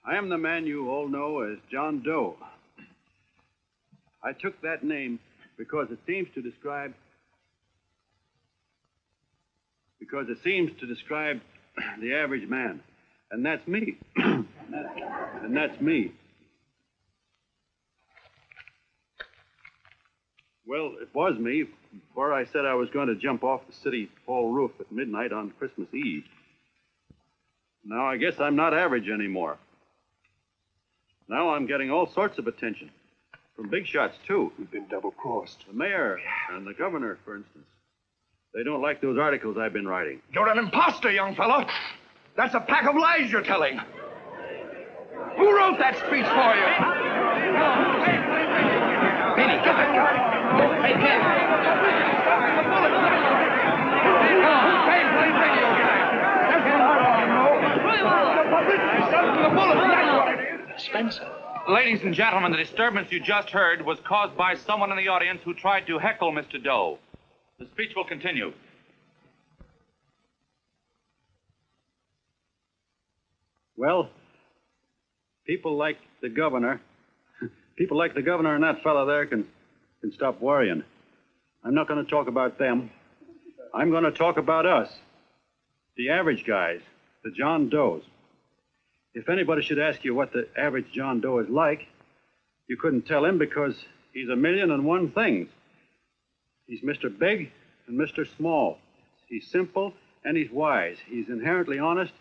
I am the man you all know as John Doe. I took that name because it seems to describe the average man. And that's me. And that's me. Well, it was me before I said I was going to jump off the city hall roof at midnight on Christmas Eve. Now I guess I'm not average anymore. Now I'm getting all sorts of attention. From big shots, too. We've been double-crossed. The mayor and the governor, for instance. They don't like those articles I've been writing. You're an imposter, young fellow. That's a pack of lies you're telling. Who wrote that speech for you? Benny, get that guy. Hey, Ken. The bullet. Hey, play radio guy. That's what I want to know. The publicity stuff to the bullet. That's what it is. Spencer. Ladies and gentlemen, the disturbance you just heard was caused by someone in the audience who tried to heckle Mr. Doe. The speech will continue. Well, people like the governor and that fellow there can stop worrying. I'm not going to talk about them. I'm going to talk about us, the average guys, the John Does. If anybody should ask you what the average John Doe is like, you couldn't tell him because he's 1,000,001 things. He's Mr. Big and Mr. Small. He's simple and he's wise. He's inherently honest,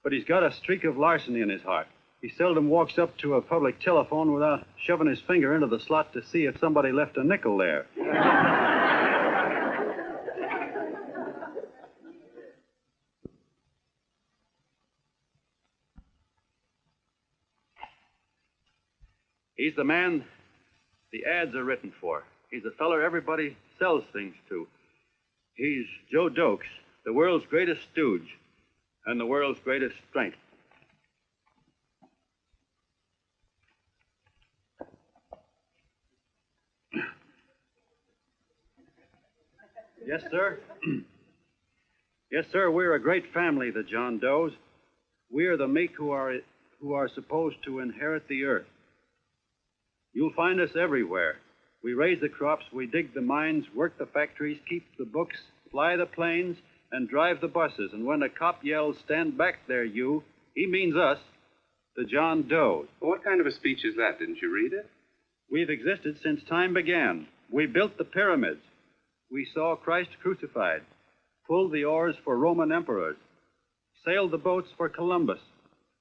but he's got a streak of larceny in his heart. He seldom walks up to a public telephone without shoving his finger into the slot to see if somebody left a nickel there. He's the man the ads are written for. He's the feller everybody sells things to. He's Joe Dokes, the world's greatest stooge and the world's greatest strength. Yes, sir. Yes, sir, we're a great family, the John Does. We are the meek who are supposed to inherit the earth. You'll find us everywhere. We raise the crops, we dig the mines, work the factories, keep the books, fly the planes, and drive the buses. And when a cop yells, "Stand back there, you," he means us, the John Does. What kind of a speech is that? Didn't you read it? We've existed since time began. We built the pyramids. We saw Christ crucified, pulled the oars for Roman emperors, sailed the boats for Columbus,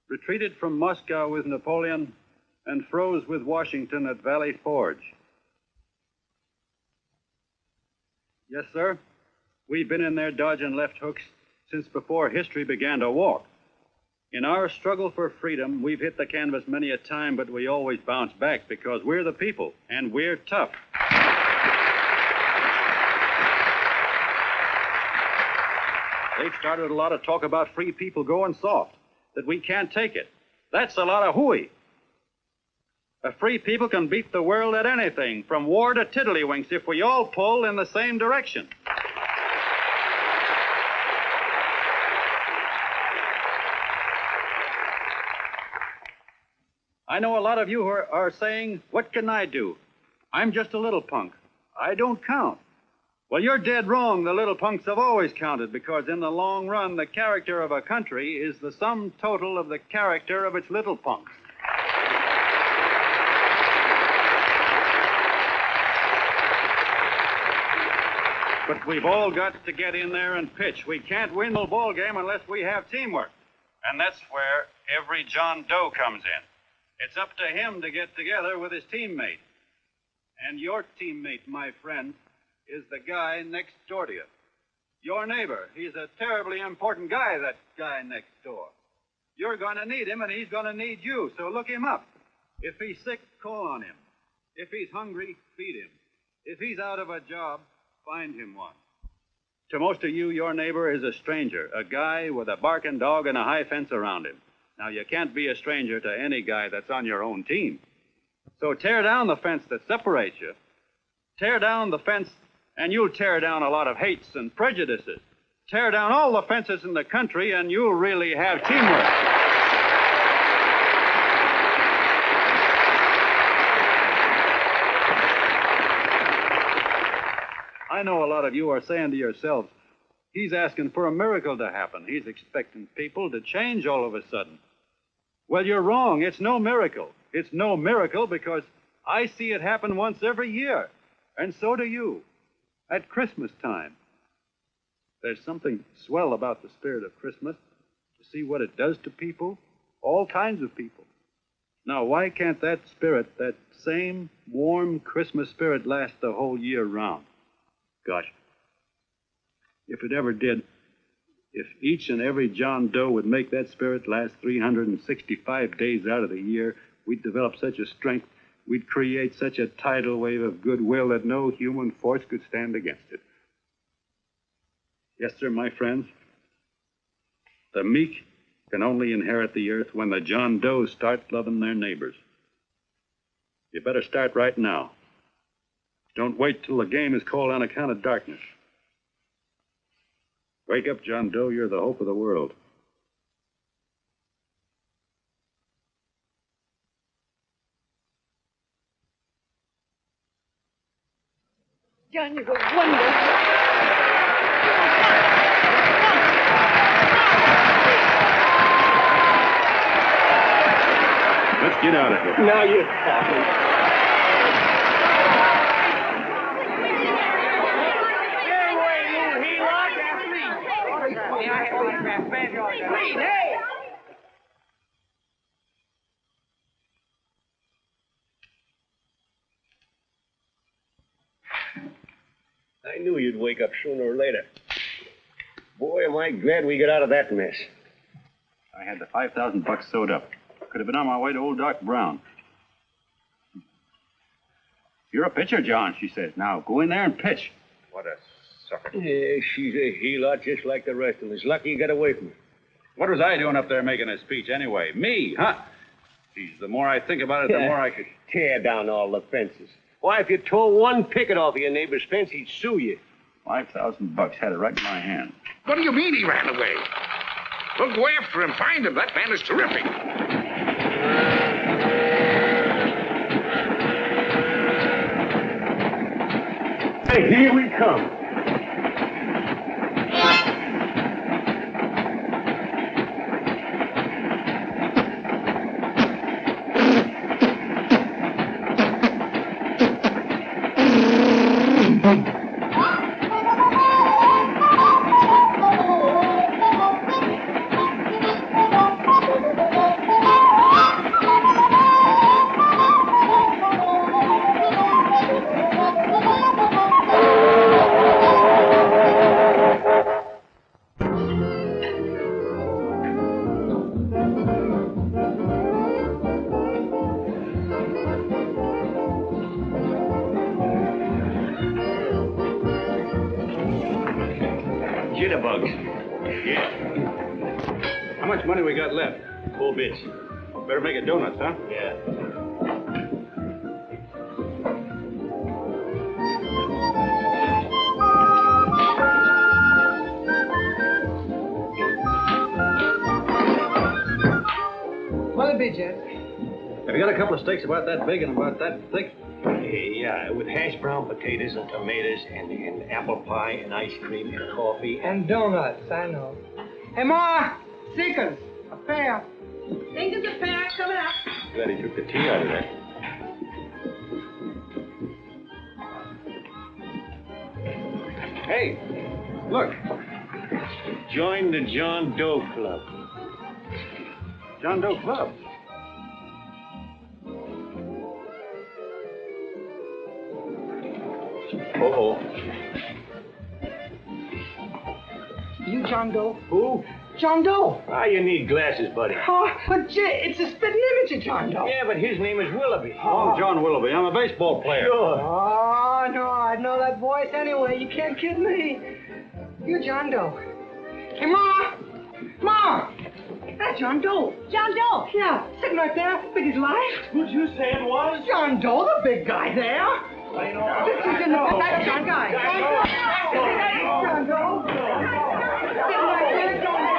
retreated from Moscow with Napoleon, and froze with Washington at Valley Forge. Yes, sir. We've been in there dodging left hooks since before history began to walk. In our struggle for freedom, we've hit the canvas many a time, but we always bounce back because we're the people, and we're tough. They've started a lot of talk about free people going soft, that we can't take it. That's a lot of hooey. A free people can beat the world at anything, from war to tiddlywinks, if we all pull in the same direction. I know a lot of you are saying, "What can I do? I'm just a little punk. I don't count." Well, you're dead wrong. The little punks have always counted, because in the long run, the character of a country is the sum total of the character of its little punks. But we've all got to get in there and pitch. We can't win the ball game unless we have teamwork. And that's where every John Doe comes in. It's up to him to get together with his teammate. And your teammate, my friend, is the guy next door to you. Your neighbor. He's a terribly important guy, that guy next door. You're going to need him, and he's going to need you, so look him up. If he's sick, call on him. If he's hungry, feed him. If he's out of a job, find him one. To most of you, your neighbor is a stranger, a guy with a barking dog and a high fence around him. Now, you can't be a stranger to any guy that's on your own team. So tear down the fence that separates you. Tear down the fence, and you'll tear down a lot of hates and prejudices. Tear down all the fences in the country, and you'll really have teamwork. I know a lot of you are saying to yourselves, "He's asking for a miracle to happen. He's expecting people to change all of a sudden." Well, you're wrong. It's no miracle. It's no miracle because I see it happen once every year, and so do you, at Christmas time. There's something swell about the spirit of Christmas, to see what it does to people, all kinds of people. Now, why can't that spirit, that same warm Christmas spirit, last the whole year round? Gosh, if it ever did, if each and every John Doe would make that spirit last 365 days out of the year, we'd develop such a strength, we'd create such a tidal wave of goodwill that no human force could stand against it. Yes, sir, my friends, the meek can only inherit the earth when the John Does start loving their neighbors. You better start right now. Don't wait till the game is called on account of darkness. Wake up, John Doe. You're the hope of the world. John, you were wonderful. Let's get out of here. Now you're talking. Hey! I knew you'd wake up sooner or later. Boy, am I glad we got out of that mess. I had the $5,000 sewed up. Could have been on my way to old Doc Brown. You're a pitcher, John, she says. Now, go in there and pitch. What a sucker. Yeah, she's a he-lot just like the rest of us. Lucky you got away from her. What was I doing up there making a speech anyway? Me, huh? Geez, the more I think about it, the more I could... Tear down all the fences. Why, if you tore one picket off of your neighbor's fence, he'd sue you. $5,000 had it right in my hand. What do you mean he ran away? We'll go after him, find him. That man is terrific. Hey, here we come. Jitterbugs. Yeah. How much money we got left? 4 bits. Better make it donuts, huh? Yeah. What'll it be, Jet? Have you got a couple of steaks about that big and about that thick? Yeah, with hash brown potatoes and tomatoes and apple pie and ice cream and coffee. And donuts, I know. Hey, Ma! Seekers! A pair. Think of the pair coming up. Glad he took the tea out of that. Hey, look. Join the John Doe Club. John Doe Club? Uh-oh. You John Doe? Who? John Doe. Ah, you need glasses, buddy. Oh, but Jay, it's a spitting image of John Doe. Yeah, but his name is Willoughby. Oh, John Willoughby. I'm a baseball player. Sure. Oh, no, I'd know that voice anyway. You can't kid me. You John Doe. Hey, Ma! Ma! That's John Doe. John Doe. Yeah, sitting right there, big as life. Who'd you say it was? John Doe, the big guy there. I know. This is in the back, John Guy. John Doe. Sitting right there, John Doe.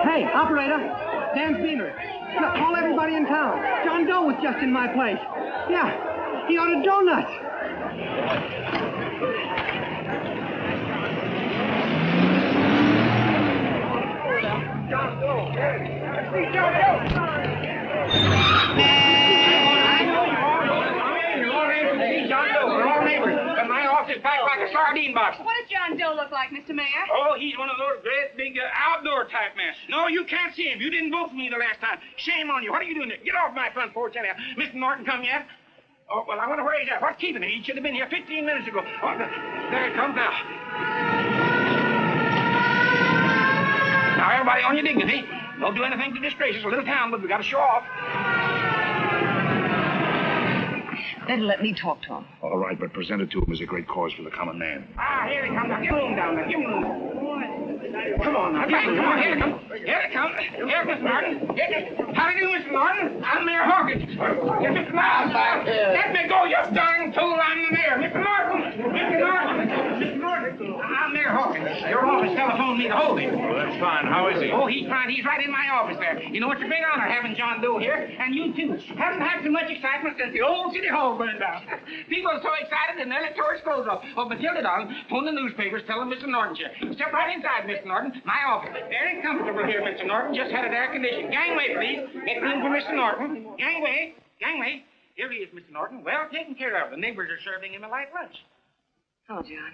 Hey, operator. Dan Beaner. Look, call everybody in town. John Doe was just in my place. Yeah, he ordered donuts. John Doe. Hey, John Doe. Is packed like a sardine box. What does John Doe look like, Mr. Mayor? Oh, he's one of those great big outdoor type men. No, you can't see him. You didn't vote for me the last time. Shame on you. What are you doing there? Get off my front porch anyhow. Mr. Norton come yet? Oh, well, I wonder where he's at. What's keeping him? He should have been here 15 minutes ago. Oh, there he comes now. Now, everybody on your dignity. Don't do anything to disgrace us. A little town, but we got to show off. Better let me talk to him. All right, but present it to him as a great cause for the common man. Ah, here he comes. Now, give him down there. Give him Come on, now. Come on, here it comes. Here it comes. Here, Mr. Norton. How do you do, Mr. Norton? I'm Mayor Hawkins. Here, Mr. Norton. Let me go, you darn tool. I'm the mayor. Mr. Norton. Mr. Norton. Mr. Norton. I'm Mayor Hawkins. Your office telephoned me to hold him. Well, that's fine. How is he? Oh, he's fine. He's right in my office there. You know, it's a big honor having John Doe here, and you too. Haven't had so much excitement since the old city hall burned down. People are so excited and their tourists clothes off. Oh, Matilda, darling, phone the newspapers, tell them Mr. Norton's here. Step right inside, Mr. Norton. My office. Very comfortable here, Mr. Norton. Just had it air conditioned. Gangway, please. Make room for Mr. Norton. Gangway. Gangway. Here he is, Mr. Norton. Well taken care of. The neighbors are serving him a light lunch. Oh, John.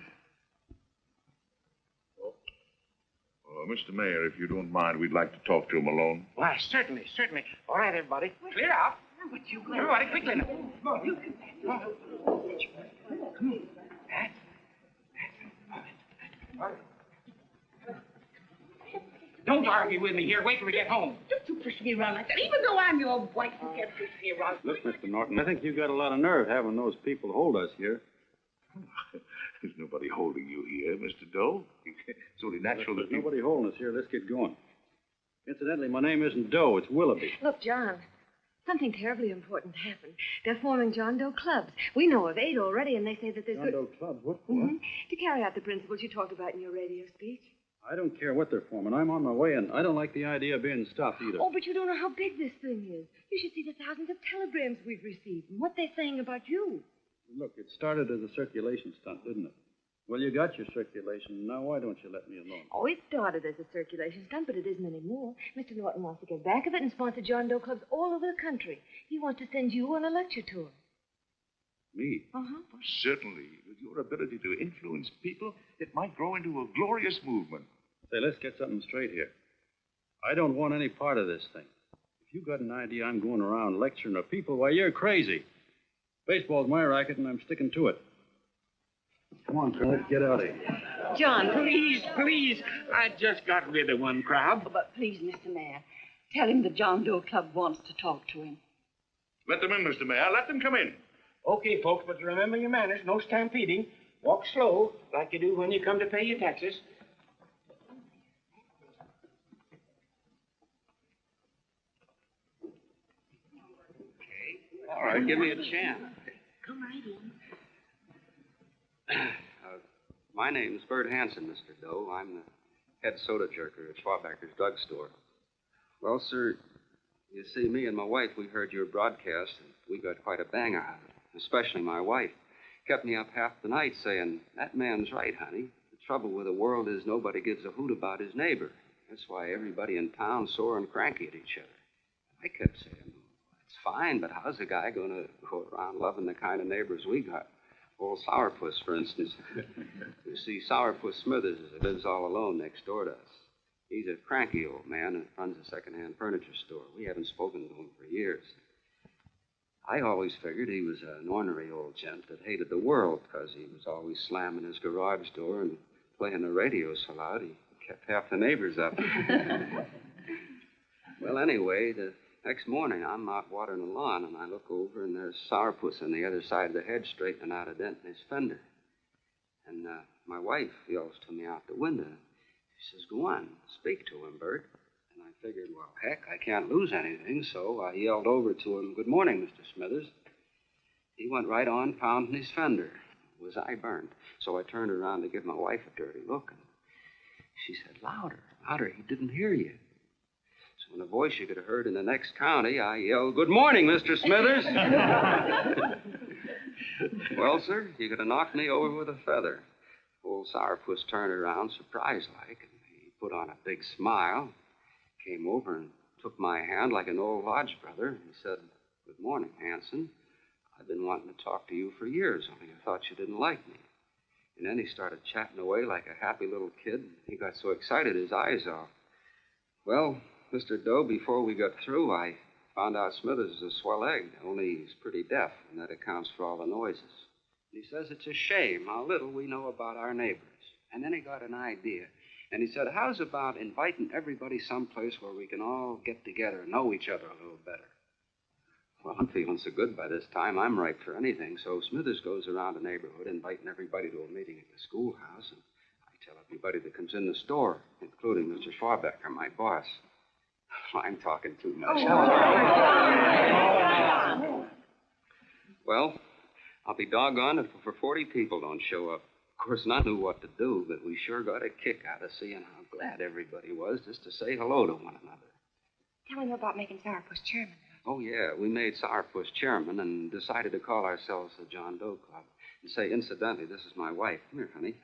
Mr. Mayor, if you don't mind, we'd like to talk to him alone. Why, certainly, certainly. All right, everybody. Clear out. Everybody, quickly now. Come on. Don't argue with me here. Wait till we get home. Don't you push me around like that. Even though I'm your wife, you can't push me around. Look, Mr. Norton, I think you got a lot of nerve having those people hold us here. There's nobody holding you here, Mr. Doe. It's only natural There's that nobody holding us here. Let's get going. Incidentally, my name isn't Doe. It's Willoughby. Look, John, something terribly important happened. They're forming John Doe clubs. We know of 8 already, and they say that there's John Doe clubs? What for? To carry out the principles you talked about in your radio speech. I don't care what they're forming. I'm on my way, and I don't like the idea of being stopped either. Oh, but you don't know how big this thing is. You should see the thousands of telegrams we've received and what they're saying about you. Look, it started as a circulation stunt, didn't it? Well, you got your circulation. Now, why don't you let me alone? Oh, it started as a circulation stunt, but it isn't anymore. Mr. Norton wants to get back of it and sponsor John Doe clubs all over the country. He wants to send you on a lecture tour. Me? Uh-huh. Certainly. With your ability to influence people, it might grow into a glorious movement. Say, let's get something straight here. I don't want any part of this thing. If you got an idea I'm going around lecturing to people, why, you're crazy. Baseball's my racket, and I'm sticking to it. Come on, Colonel, let's get out of here. John, please. I just got rid of one crowd. Oh, but please, Mr. Mayor, tell him the John Doe Club wants to talk to him. Let them in, Mr. Mayor. Let them come in. Okay, folks, but remember your manners. No stampeding. Walk slow, like you do when you come to pay your taxes. All right, give me a chance. Come right in. My name's Bert Hanson, Mr. Doe. I'm the head soda jerker at Schwabacker's drugstore. Well, sir, you see, me and my wife, we heard your broadcast, and we got quite a bang out of it, especially my wife. Kept me up half the night saying, that man's right, honey. The trouble with the world is nobody gives a hoot about his neighbor. That's why everybody in town's sore and cranky at each other. I kept saying, it's fine, but how's a guy going to go around loving the kind of neighbors we got? Old Sourpuss, for instance. You see, Sourpuss Smithers lives all alone next door to us. He's a cranky old man and runs a second-hand furniture store. We haven't spoken to him for years. I always figured he was an ornery old gent that hated the world because he was always slamming his garage door and playing the radio so loud he kept half the neighbors up. Well, anyway, the next morning, I'm out watering the lawn, and I look over, and there's Sourpuss on the other side of the hedge straightening out a dent in his fender. And my wife yells to me out the window. She says, go on, speak to him, Bert. And I figured, well, heck, I can't lose anything, so I yelled over to him, good morning, Mr. Smithers. He went right on pounding his fender. Was I burned? So I turned around to give my wife a dirty look, and she said, louder, he didn't hear you. So in a voice you could have heard in the next county, I yelled, good morning, Mr. Smithers. Well, sir, you could have knocked me over with a feather. Old Sourpuss turned around, surprised-like, and he put on a big smile, came over and took my hand like an old lodge brother. He said, good morning, Hanson. I've been wanting to talk to you for years, only I thought you didn't like me. And then he started chatting away like a happy little kid. He got so excited his eyes off. Well, Mr. Doe, before we got through, I found out Smithers is a swell egg, only he's pretty deaf, and that accounts for all the noises. And he says it's a shame how little we know about our neighbors. And then he got an idea. And he said, how's about inviting everybody someplace where we can all get together and know each other a little better? Well, I'm feeling so good by this time, I'm ripe for anything. So Smithers goes around the neighborhood inviting everybody to a meeting at the schoolhouse. And I tell everybody that comes in the store, including Mr. Schwabacker, my boss. I'm talking too much. Well, I'll be doggone if for 40 people don't show up. Of course, none knew what to do, but we sure got a kick out of seeing how glad everybody was just to say hello to one another. Tell him about making Sourpuss chairman. Oh, yeah, we made Sourpuss chairman and decided to call ourselves the John Doe Club. And say, incidentally, this is my wife. Come here, honey.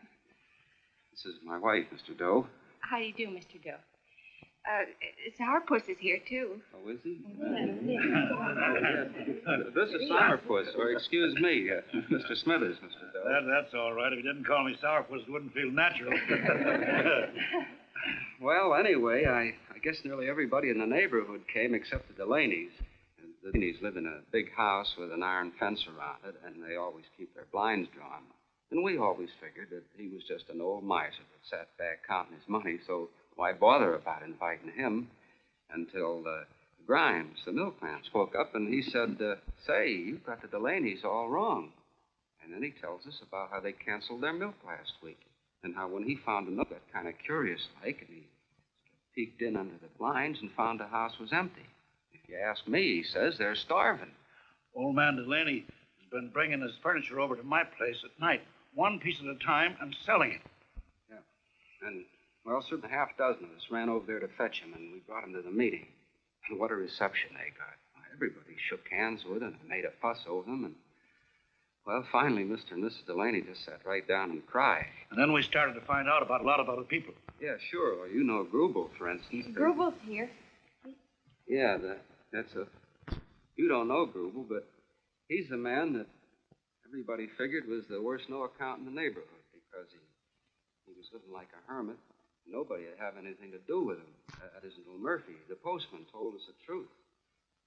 This is my wife, Mr. Doe. How do you do, Mr. Doe? Sourpuss is here, too. Oh, is he? This is Sourpuss, or excuse me, Mr. Smithers, Mr. Doe. That's all right. If you didn't call me Sourpuss, it wouldn't feel natural. Well, anyway, I guess nearly everybody in the neighborhood came except the Delaney's. And the Delaney's live in a big house with an iron fence around it, and they always keep their blinds drawn. And we always figured that he was just an old miser that sat back counting his money, so why bother about inviting him until Grimes, the milkman, spoke up, and he said, say, you've got the Delaney's all wrong. And then he tells us about how they canceled their milk last week, and how when he found the milk, got kind of curious-like, and he peeked in under the blinds and found the house was empty. If you ask me, he says, they're starving. Old man Delaney has been bringing his furniture over to my place at night, one piece at a time, and selling it. Yeah. And, well, sir, a half dozen of us ran over there to fetch him, and we brought him to the meeting. And what a reception they got. Everybody shook hands with him and made a fuss over him, and, well, finally, Mr. and Mrs. Delaney just sat right down and cried. And then we started to find out about a lot of other people. Yeah, sure. Well, you know Grubel, for instance. Grubel's here. Yeah, that's a... You don't know Grubel, but he's the man that everybody figured was the worst no-account in the neighborhood because he was living like a hermit. Nobody would have anything to do with him. That isn't Little Murphy. The postman told us the truth.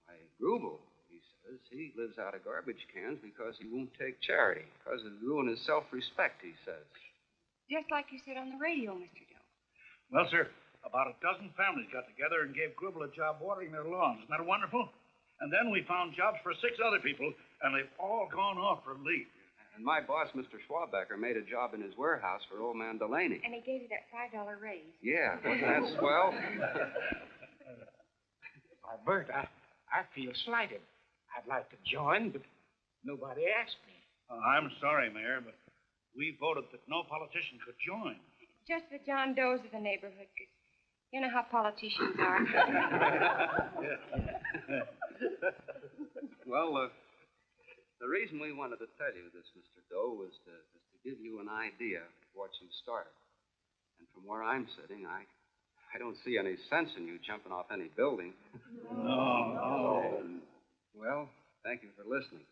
Why, Grubel, he says, he lives out of garbage cans because he won't take charity, because it'd ruin his self-respect, he says. Just like you said on the radio, Mr. Doe. Well, sir, about a dozen families got together and gave Grubel a job watering their lawns. Isn't that wonderful? And then we found jobs for 6 other people, and they've all gone off for leave. And my boss, Mr. Schwabecker, made a job in his warehouse for old man Delaney. And he gave you that $5 raise. Yeah, wasn't that swell? Why, Bert, I feel slighted. I'd like to join, but nobody asked me. I'm sorry, Mayor, but we voted that no politician could join. Just the John Does of the neighborhood. You know how politicians are. Well, the reason we wanted to tell you this, Mr. Doe, was to give you an idea of what you started. And from where I'm sitting, I don't see any sense in you jumping off any building. No. Well, thank you for listening.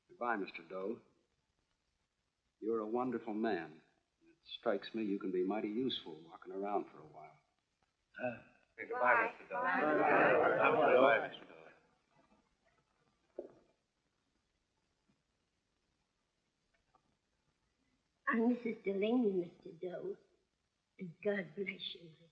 Goodbye, Mr. Doe. You're a wonderful man. It strikes me you can be mighty useful walking around for a while. Goodbye, Mr. Doe. Goodbye, Mr. Doe. I'm Mrs. Delaney, Mr. Doe. And God bless you, my boy.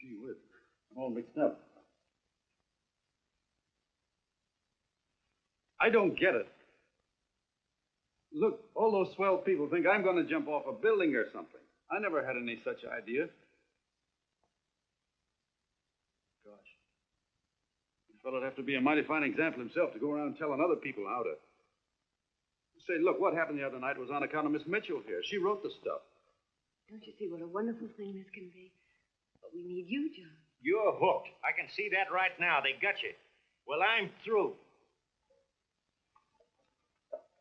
Gee whiz, I'm all mixed up. I don't get it. Look, all those swell people think I'm going to jump off a building or something. I never had any such idea. Gosh. The fellow'd have to be a mighty fine example himself to go around telling other people how to. Say, look, what happened the other night was on account of Miss Mitchell here. She wrote the stuff. Don't you see what a wonderful thing this can be? But we need you, John. You're hooked. I can see that right now. They got you. Well, I'm through.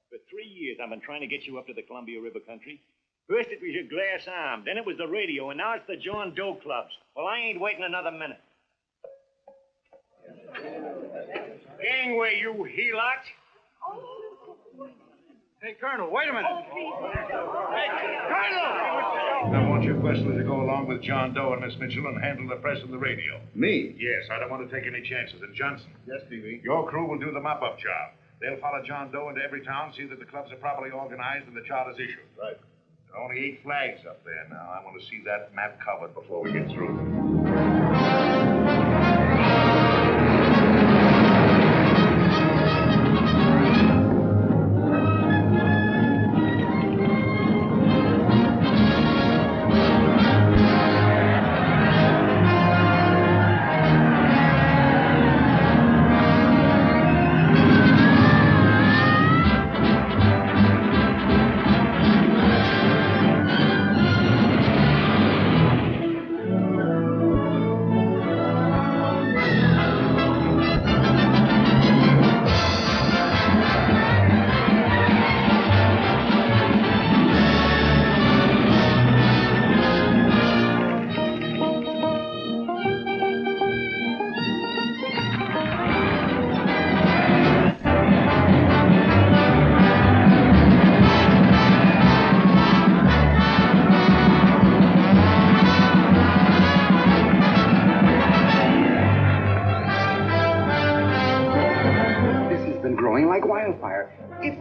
For 3 years, I've been trying to get you up to the Columbia River country. First it was your glass arm, then it was the radio, and now it's the John Doe clubs. Well, I ain't waiting another minute. Gangway, you he-lot. Hey, Colonel, wait a minute. Hey, Colonel! I want you personally to go along with John Doe and Miss Mitchell and handle the press and the radio. Me? Yes, I don't want to take any chances. And Johnson. Yes, Pee-wee. Your crew will do the mop-up job. They'll follow John Doe into every town, see that the clubs are properly organized and the charters issued. Right. There are only 8 flags up there now. I want to see that map covered before we get through.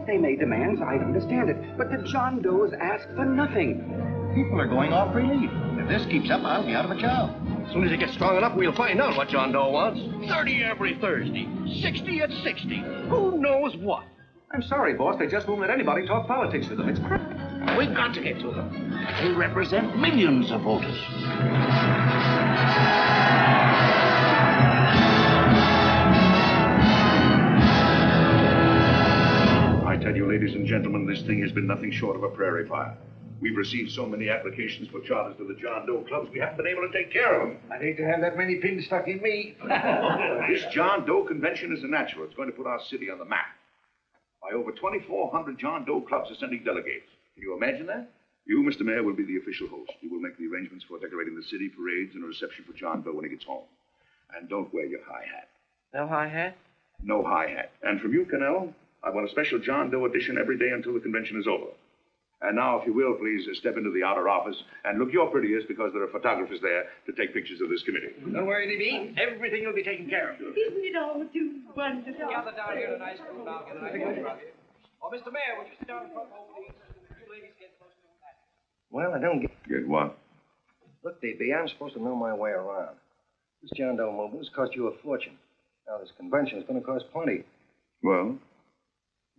they made demands, I understand it. But the John Does ask for nothing. People are going off relief. If this keeps up, I'll be out of a job. As soon as it gets strong enough, we'll find out what John Doe wants. 30 every Thursday. 60 at 60. Who knows what? I'm sorry, boss. They just won't let anybody talk politics to them. It's crap. We've got to get to them. They represent millions of voters. I tell you, ladies and gentlemen, this thing has been nothing short of a prairie fire. We've received so many applications for charters to the John Doe clubs, we haven't been able to take care of them. I'd hate to have that many pins stuck in me. This John Doe convention is a natural. It's going to put our city on the map. By over 2,400 John Doe clubs are sending delegates. Can you imagine that? You, Mr. Mayor, will be the official host. You will make the arrangements for decorating the city, parades, and a reception for John Doe when he gets home. And don't wear your high hat. No high hat? No high hat. And from you, Cannell, I want a special John Doe edition every day until the convention is over. And now, if you will, please step into the outer office and look your prettiest because there are photographers there to take pictures of this committee. Don't worry, D.B. Everything will be taken care of. Isn't it all too wonderful? Gather down here in a nice group. I'll get a nice picture of you. Oh, Mr. Mayor, would you sit down in front of these? You ladies get close to that. Well, I don't get... Get what? Look, D.B., I'm supposed to know my way around. This John Doe movement has cost you a fortune. Now, this convention is going to cost plenty. Well?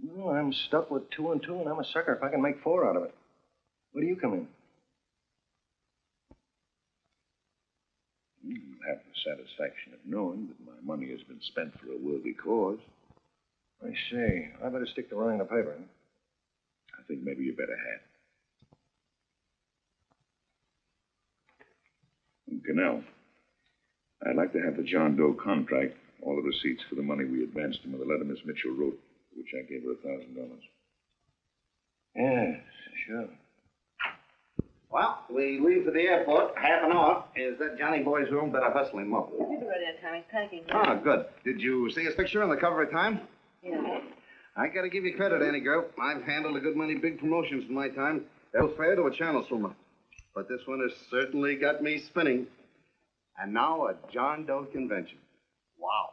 Well, I'm stuck with 2 and 2, and I'm a sucker if I can make 4 out of it. Where do you come in? You have the satisfaction of knowing that my money has been spent for a worthy cause. I see. I better stick to running the paper. Huh? I think maybe you better have. And Cannell, I'd like to have the John Doe contract, all the receipts for the money we advanced him with the letter Miss Mitchell wrote, which I gave her $1,000. Yes, sure. Well, we leave for the airport. Half an hour. Is that Johnny boy's room? Better hustle him up. He's already on time. He's packing. Ah, good. Did you see his picture on the cover of Time? Yeah. I gotta give you credit, Annie girl. I've handled a good many big promotions in my time. That fair to a channel swimmer. But this one has certainly got me spinning. And now a John Doe convention. Wow.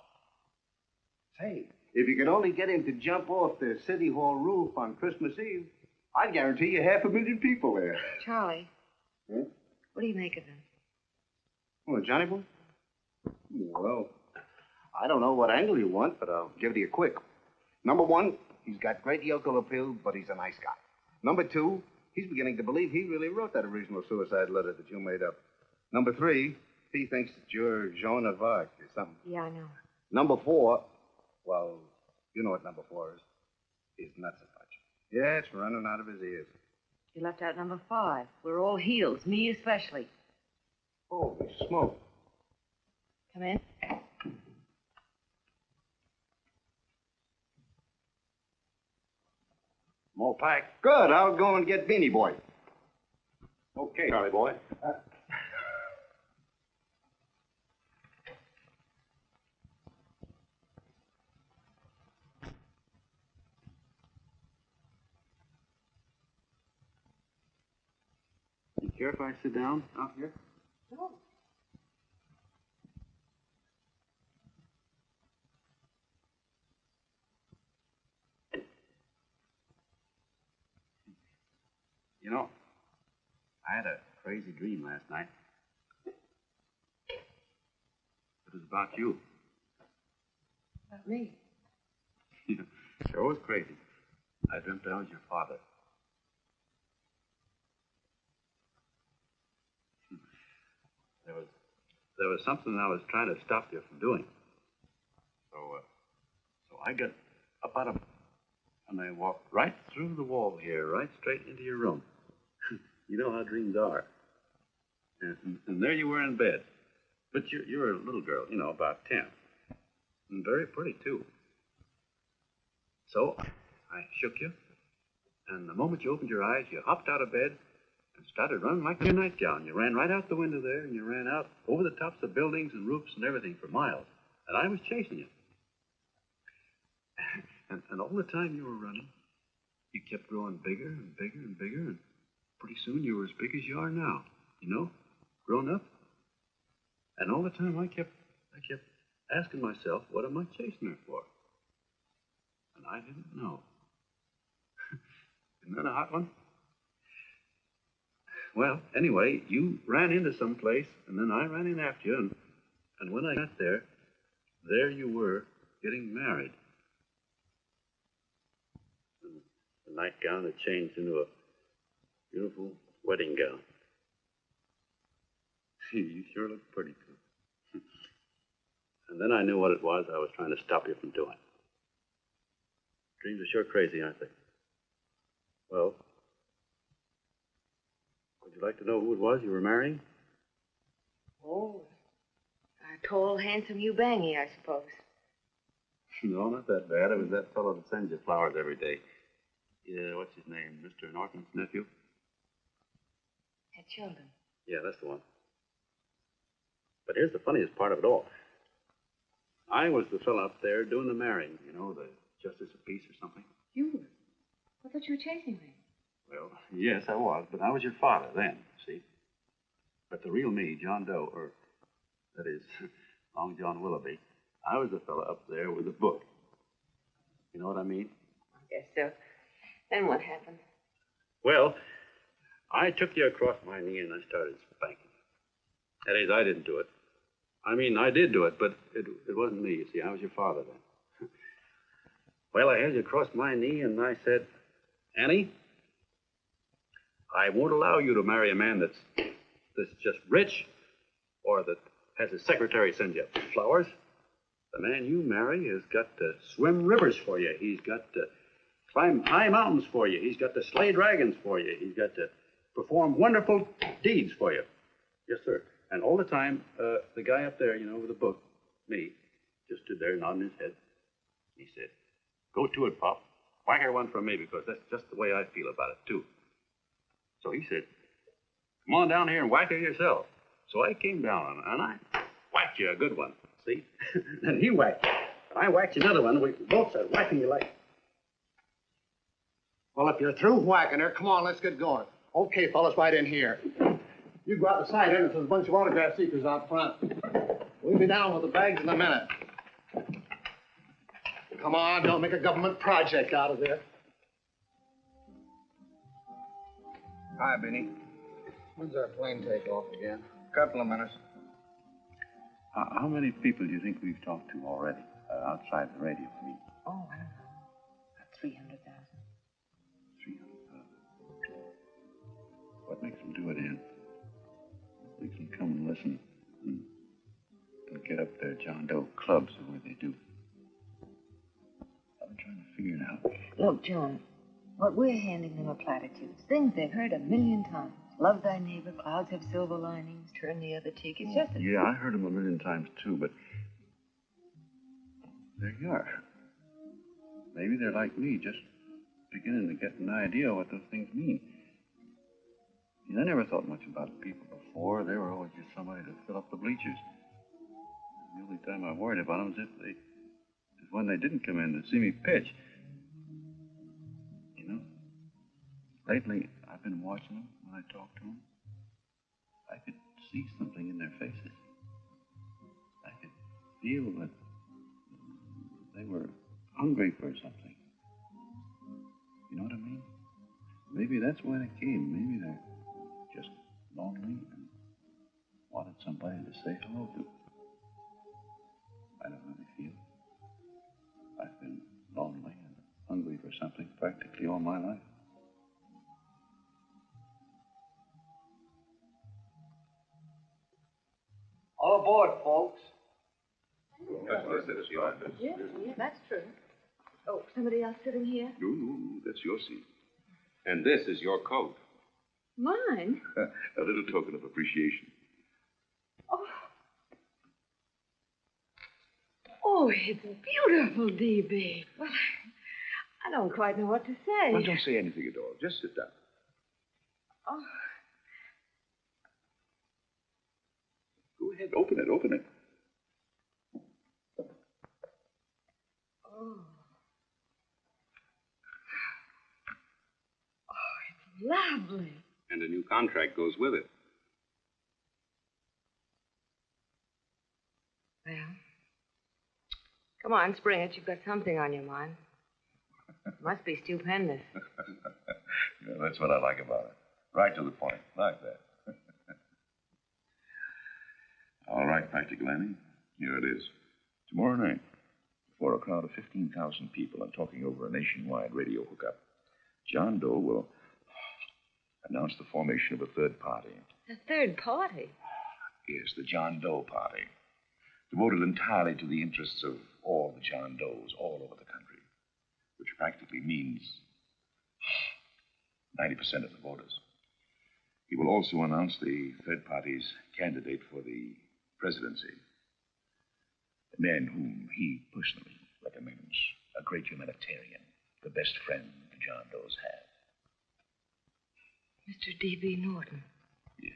Say, if you could only get him to jump off the City Hall roof on Christmas Eve, I'd guarantee you 500,000 people there. Charlie. Hmm? What do you make of him? Oh, Johnny boy? Well, I don't know what angle you want, but I'll give it to you quick. Number 1, he's got great yokel appeal, but he's a nice guy. Number 2, he's beginning to believe he really wrote that original suicide letter that you made up. Number 3, he thinks that you're Joan of Arc or something. Yeah, I know. Number 4, well, you know what number 4 is. He's nuts a bunch. Yeah, it's running out of his ears. You left out number 5. We're all heels, me especially. Holy smoke. Come in. More pack. Good. I'll go and get Beanie Boy. Okay, Charlie boy. You care if I sit down out here? No. You know, I had a crazy dream last night. It was about you. About me? Sure was crazy. I dreamt I was your father. There was something I was trying to stop you from doing. So I got up out of... And I walked right through the wall here, right straight into your room. You know how dreams are. And there you were in bed. But you're a little girl, you know, about 10. And very pretty, too. So I shook you. And the moment you opened your eyes, you hopped out of bed and started running like your nightgown. You ran right out the window there, and you ran out over the tops of buildings and roofs and everything for miles. And I was chasing you. And all the time you were running, you kept growing bigger and bigger and bigger, and pretty soon you were as big as you are now, you know, grown up. And all the time I kept asking myself, what am I chasing her for? And I didn't know. Isn't that a hot one? Well, anyway, you ran into some place, and then I ran in after you, and when I got there you were, getting married. And the nightgown had changed into a beautiful wedding gown. You sure look pretty good. And then I knew what it was I was trying to stop you from doing. Dreams are sure crazy, aren't they? Well, would you like to know who it was you were marrying? Oh, a tall, handsome Ubangi, I suppose. No, not that bad. It was that fellow that sends you flowers every day. Yeah, what's his name? Mr. Norton's nephew? At Sheldon. Yeah, that's the one. But here's the funniest part of it all. I was the fellow up there doing the marrying, you know, the justice of peace or something. You were? I thought you were chasing me. Well, yes, I was, but I was your father then, see? But the real me, John Doe, or that is, Long John Willoughby, I was the fellow up there with the book. You know what I mean? I guess so. Then what happened? Well, I took you across my knee and I started spanking you. That is, I didn't do it. I mean, I did do it, but it wasn't me, you see. I was your father then. Well, I held you across my knee and I said, Annie, I won't allow you to marry a man that's just rich or that has his secretary send you flowers. The man you marry has got to swim rivers for you. He's got to climb high mountains for you. He's got to slay dragons for you. He's got to perform wonderful deeds for you. Yes, sir. And all the time, the guy up there, you know, with the book, me, just stood there nodding his head. He said, go to it, Pop. Whack her one from me, because that's just the way I feel about it, too. So he said, come on down here and whack her yourself. So I came down, and I whacked you a good one, see? And he whacked you. And I whacked you another one. We both started whacking you like... Well, if you're through whacking her, come on, let's get going. Okay, fellas, right in here. You go out the side entrance. There's a bunch of autograph seekers out front. We'll be down with the bags in a minute. Come on, don't make a government project out of this. Hi, Benny. When's our plane take off again? Couple of minutes. How many people do you think we've talked to already outside the radio? I mean, Oh, I don't know. About 300,000. 300,000. What makes them do it, Ann? What makes them come and listen and get up their John Doe clubs the way they do? I've been trying to figure it out. Look, John, what we're handing them are platitudes. Things they've heard a million times. Love thy neighbor, clouds have silver linings, turn the other cheek. It's just a... Yeah, I heard them a million times, too, but there you are. Maybe they're like me, just beginning to get an idea of what those things mean. I never thought much about people before. They were always just somebody to fill up the bleachers. The only time I worried about them is when they didn't come in to see me pitch. You know, lately I've been watching them when I talk to them. I could see something in their faces. I could feel that they were hungry for something. You know what I mean? Maybe that's why they came. Maybe they're just lonely and wanted somebody to say hello to. I don't really feel. I've been lonely and hungry for something practically all my life. All aboard, folks. Yeah, that's true. Oh, somebody else sitting here? No, that's your seat. And this is your coat. Mine? A little token of appreciation. Oh, it's beautiful, D.B. Well, I don't quite know what to say. Well, don't say anything at all. Just sit down. Oh, Go ahead, open it, open it. oh. Oh, it's lovely. And a new contract goes with it. Well, come on, spring it. You've got something on your mind. It must be stupendous. Yeah, that's what I like about it. Right to the point. Like that. All right, Practical Annie. Here it is. Tomorrow night, before a crowd of 15,000 people and talking over a nationwide radio hookup, John Doe will announce the formation of a third party. A third party? Yes, the John Doe Party. Devoted entirely to the interests of all the John Does all over the country, which practically means 90% of the voters. He will also announce the third party's candidate for the presidency. A man whom he personally recommends, a great humanitarian, the best friend the John Does have. Mr. D.B. Norton. Yes.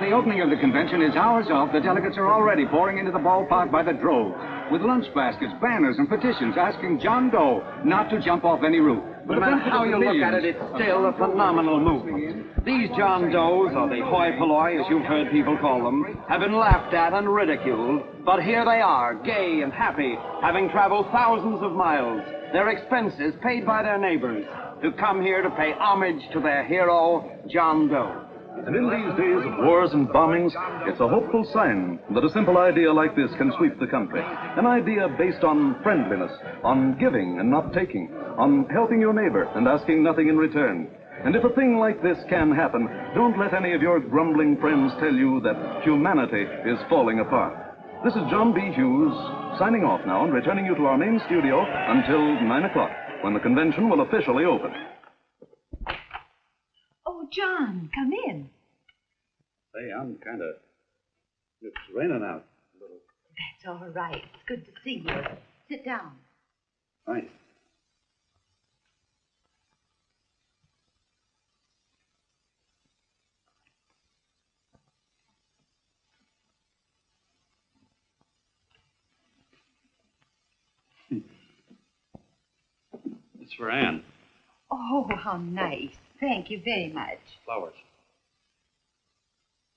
The opening of the convention is hours off. The delegates are already pouring into the ballpark by the droves with lunch baskets, banners, and petitions asking John Doe not to jump off any roof. But no matter how you look at it, it's still a phenomenal movement. These John Does, or the hoi polloi, as you've heard people call them, have been laughed at and ridiculed. But here they are, gay and happy, having traveled thousands of miles, their expenses paid by their neighbors, to come here to pay homage to their hero, John Doe. And in these days of wars and bombings, it's a hopeful sign that a simple idea like this can sweep the country. An idea based on friendliness, on giving and not taking, on helping your neighbor and asking nothing in return. And if a thing like this can happen, don't let any of your grumbling friends tell you that humanity is falling apart. This is John B. Hughes, signing off now and returning you to our main studio until 9 o'clock, when the convention will officially open. Oh, John, come in. Say, I'm kind of... It's raining out a little. That's all right. It's good to see you. Sit down. Thanks. It's for Anne. Oh, how nice. Thank you very much. Flowers.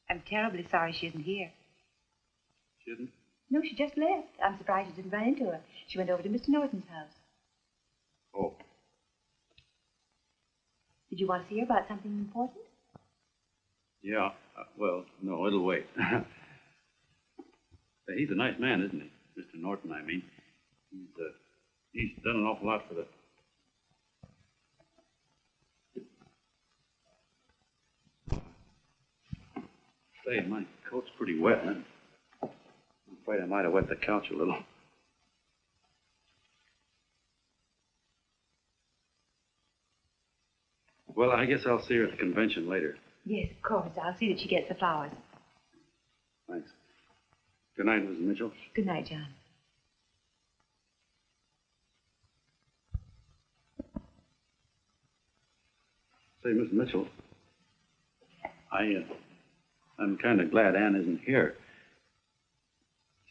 I'm terribly sorry she isn't here. She isn't? No, she just left. I'm surprised you didn't run into her. She went over to Mr. Norton's house. Oh. Did you want to see her about something important? Yeah. Well, no, it'll wait. He's a nice man, isn't he? Mr. Norton, I mean. He's done an awful lot for the... Say, my coat's pretty wet, and I'm afraid I might have wet the couch a little. Well, I guess I'll see her at the convention later. Yes, of course. I'll see that she gets the flowers. Thanks. Good night, Mrs. Mitchell. Good night, John. Say, Miss Mitchell, I'm kind of glad Anne isn't here.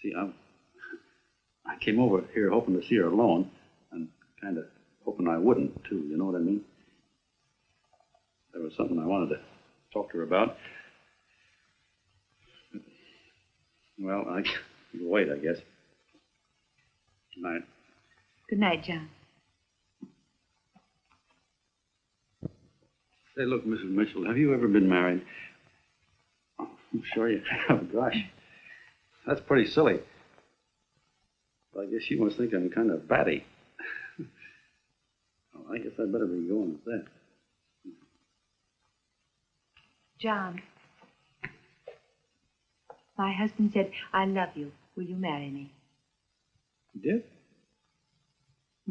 See, I came over here hoping to see her alone, and kind of hoping I wouldn't, too, you know what I mean? There was something I wanted to talk to her about. Well, you'll wait, I guess. Good night. Good night, John. Say, look, Mrs. Mitchell, have you ever been married? Oh, I'm sure you have. Gosh, that's pretty silly. But I guess you must think I'm kind of batty. Well, I guess I'd better be going with that. John, my husband said, I love you. Will you marry me? You did?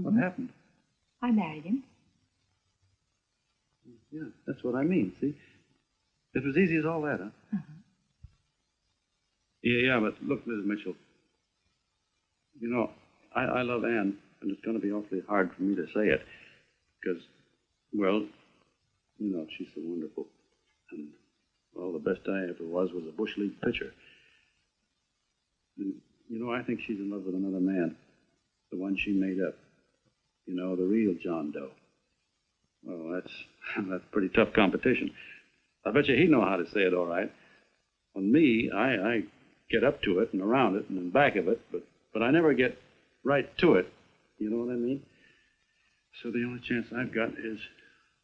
What happened? I married him. Yeah, that's what I mean, see? It was easy as all that, huh? Uh-huh. Yeah, but look, Mrs. Mitchell. You know, I love Anne. And it's going to be awfully hard for me to say it. Because, well, you know, she's so wonderful. And, well, the best I ever was a Bush League pitcher. And, you know, I think she's in love with another man. The one she made up. You know, the real John Doe. Well, that's pretty tough competition. I bet you he'd know how to say it all right. On me, I get up to it and around it and in back of it, but I never get right to it. You know what I mean? So the only chance I've got is,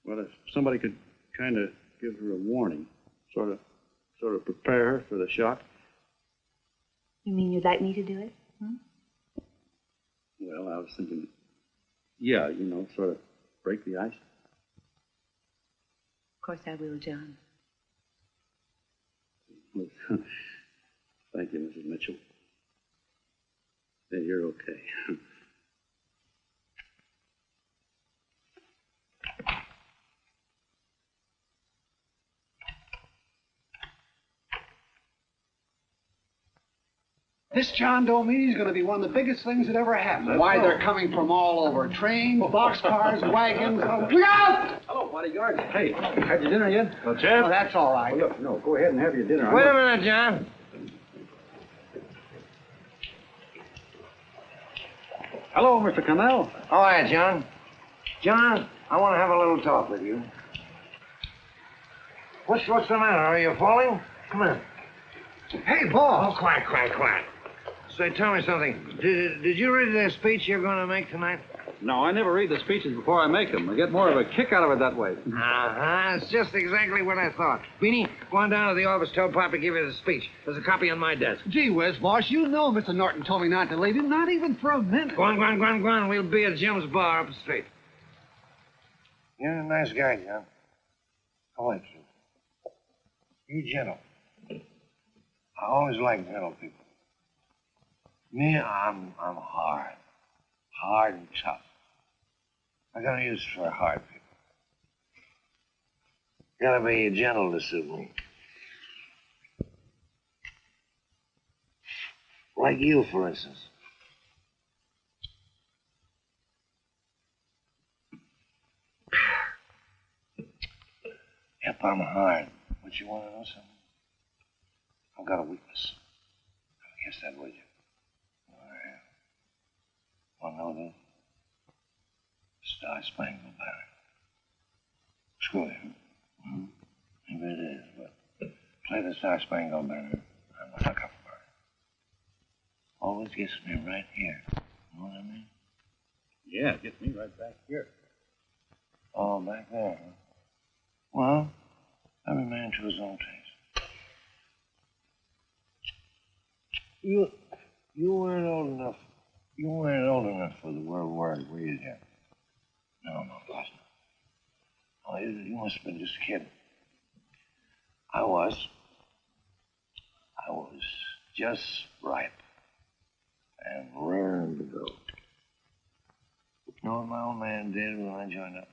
well, if somebody could kind of give her a warning, sort of prepare her for the shock. You mean you'd like me to do it? Well, I was thinking, yeah, you know, sort of break the ice. Of course I will, John. Thank you, Mrs. Mitchell. Yeah, you're okay. This John Doe meeting is going to be one of the biggest things that ever happened. Why, they're coming from all over. Trains, boxcars, wagons. Look out! Hello, bodyguard. Hey, had your dinner yet? Well, Jeff? Oh, that's all right. Well, look, no, go ahead and have your dinner. Wait a minute, John. Hello, Mr. Connell. All right, John. John, I want to have a little talk with you. What's the matter? Are you falling? Come in. Hey, boss. Oh, quiet. Say, tell me something. Did you read the speech you're going to make tonight? No, I never read the speeches before I make them. I get more of a kick out of it that way. Uh-huh. It's just exactly what I thought. Beanie, go on down to the office, tell Pop to give you the speech. There's a copy on my desk. Gee whiz, boss, you know Mr. Norton told me not to leave him, not even for a minute. Go on. We'll be at Jim's bar up the street. You're a nice guy, John. I like you. You're gentle. I always like gentle people. Me, I'm hard. Hard and tough. I got a use for hard people. Gotta be gentle to suit me. Like you, for instance. Yep, I'm hard. But you want to know something? I've got a weakness. I guess that would you. Want to know this? Star Spangled Banner. Screw it. Maybe it is, but play the Star Spangled Banner. I'm a sucker for it. Always gets me right here. You know what I mean? Yeah, it gets me right back here. Oh, back there, huh? Well, every man to his own taste. You weren't old enough. You weren't old enough for the World War, were you, Jeff? No, boss. Oh, you must have been just kidding. I was just ripe and raring to go. You know what my old man did when I joined up?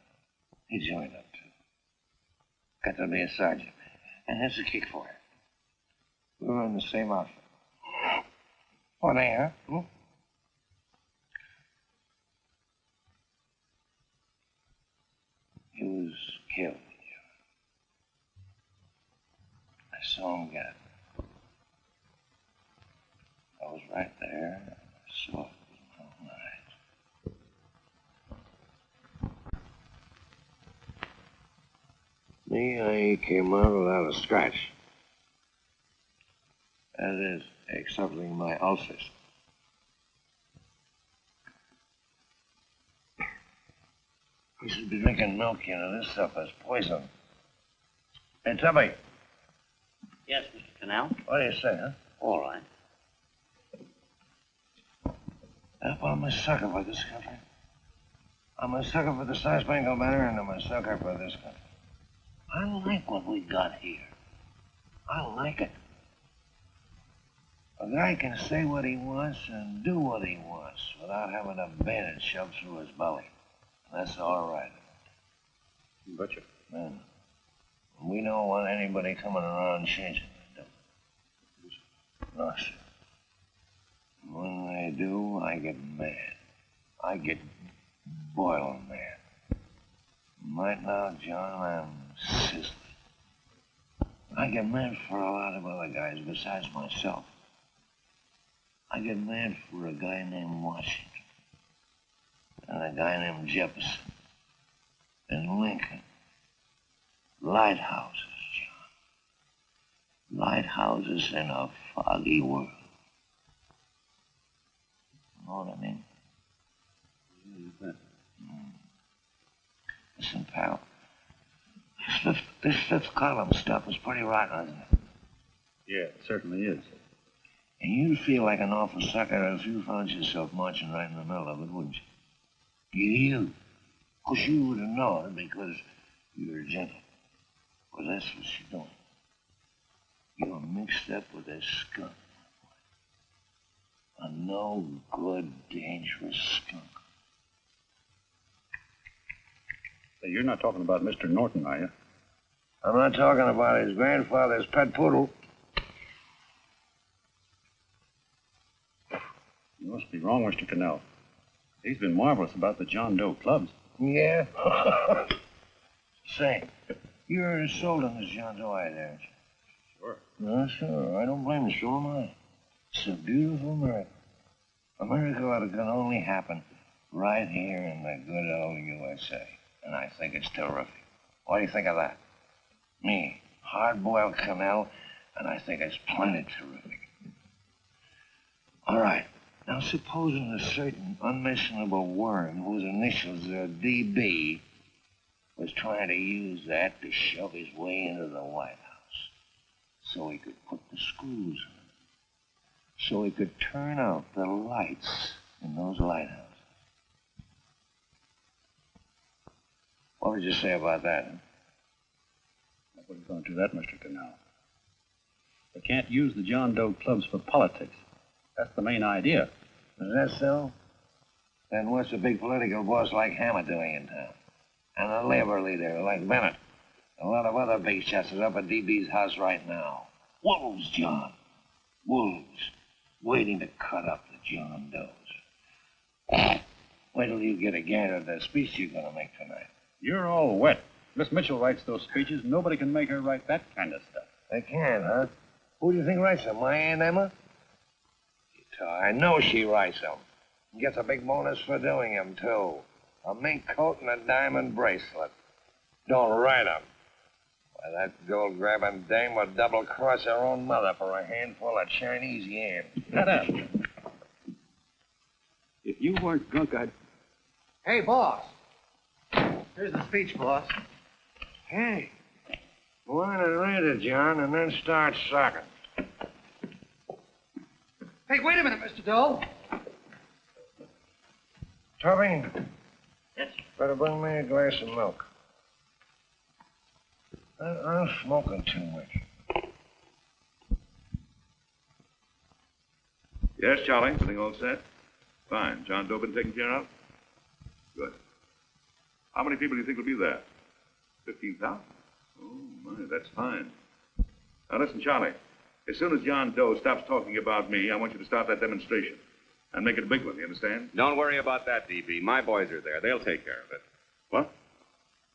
He joined up, too. Got to be a sergeant. And here's a kick for it. We were in the same outfit. Funny, huh? He was killed. I saw him get it. I was right there. I saw it with my own eyes. Me, I came out without a scratch. That is, excepting my ulcers. You should be drinking milk, you know. This stuff is poison. Hey, Tubby. Yes, Mr. Canal? What do you say, huh? All right. Yep, I'm a sucker for this country. I'm a sucker for the Star Spangled Banner, and I'm a sucker for this country. I like what we got here. I like it. A guy can say what he wants and do what he wants without having a bayonet shoved through his belly. That's all right. You betcha. Man, we don't want anybody coming around changing it, do we? No, sir. When they do, I get mad. I get boiling mad. Right now, John, I'm sizzling. I get mad for a lot of other guys besides myself. I get mad for a guy named Washington and a guy named Jefferson and Lincoln. Lighthouses, John. Lighthouses in a foggy world. You know what I mean? Listen, pal. This fifth column stuff is pretty rotten, isn't it? Yeah, it certainly is. And you'd feel like an awful sucker if you found yourself marching right in the middle of it, wouldn't you? You. Of course, you would have known because you're gentle. Well, that's what you're doing. You're mixed up with a skunk. A no-good, dangerous skunk. Say, you're not talking about Mr. Norton, are you? I'm not talking about his grandfather's pet poodle. You must be wrong, Mr. Cannell. He's been marvelous about the John Doe clubs. Yeah? Say, you're sold on this John Doe idea, aren't you? Sure. No, sure. I don't blame you. So am I. It's a beautiful America. America can only happen right here in the good old USA. And I think it's terrific. What do you think of that? Me, hard-boiled Cannell, and I think it's plenty terrific. All right. Now, supposing a certain unmentionable worm whose initials are DB was trying to use that to shove his way into the White House so he could put the screws in, so he could turn out the lights in those lighthouses. What would you say about that? I wouldn't go into that, Mr. Cannell. They can't use the John Doe clubs for politics. That's the main idea. Is that so? Then what's a big political boss like Hammer doing in town? And a labor leader like Bennett? A lot of other big shots are up at DB's house right now. Wolves, John. Wolves. Waiting to cut up the John Does. Wait till you get a gander at the speech you're going to make tonight. You're all wet. Miss Mitchell writes those speeches. Nobody can make her write that kind of stuff. They can, huh? Who do you think writes them? My Aunt Emma? I know she writes them. And gets a big bonus for doing them, too. A mink coat and a diamond bracelet. Don't write them. Why, that gold-grabbing dame would double-cross her own mother for a handful of Chinese yams. Shut up. If you weren't drunk, I'd... Hey, boss. Here's the speech, boss. Hey. Go on and read it, John, and then start sucking. Hey, wait a minute, Mr. Doe. Tubby. Yes? Better bring me a glass of milk. I'm smoking too much. Yes, Charlie. Everything all set? Fine. John Doe been taken care of? Good. How many people do you think will be there? 15,000? Oh, my, that's fine. Now, listen, Charlie. As soon as John Doe stops talking about me, I want you to start that demonstration. And make it a big one, you understand? Don't worry about that, DB. My boys are there. They'll take care of it. What?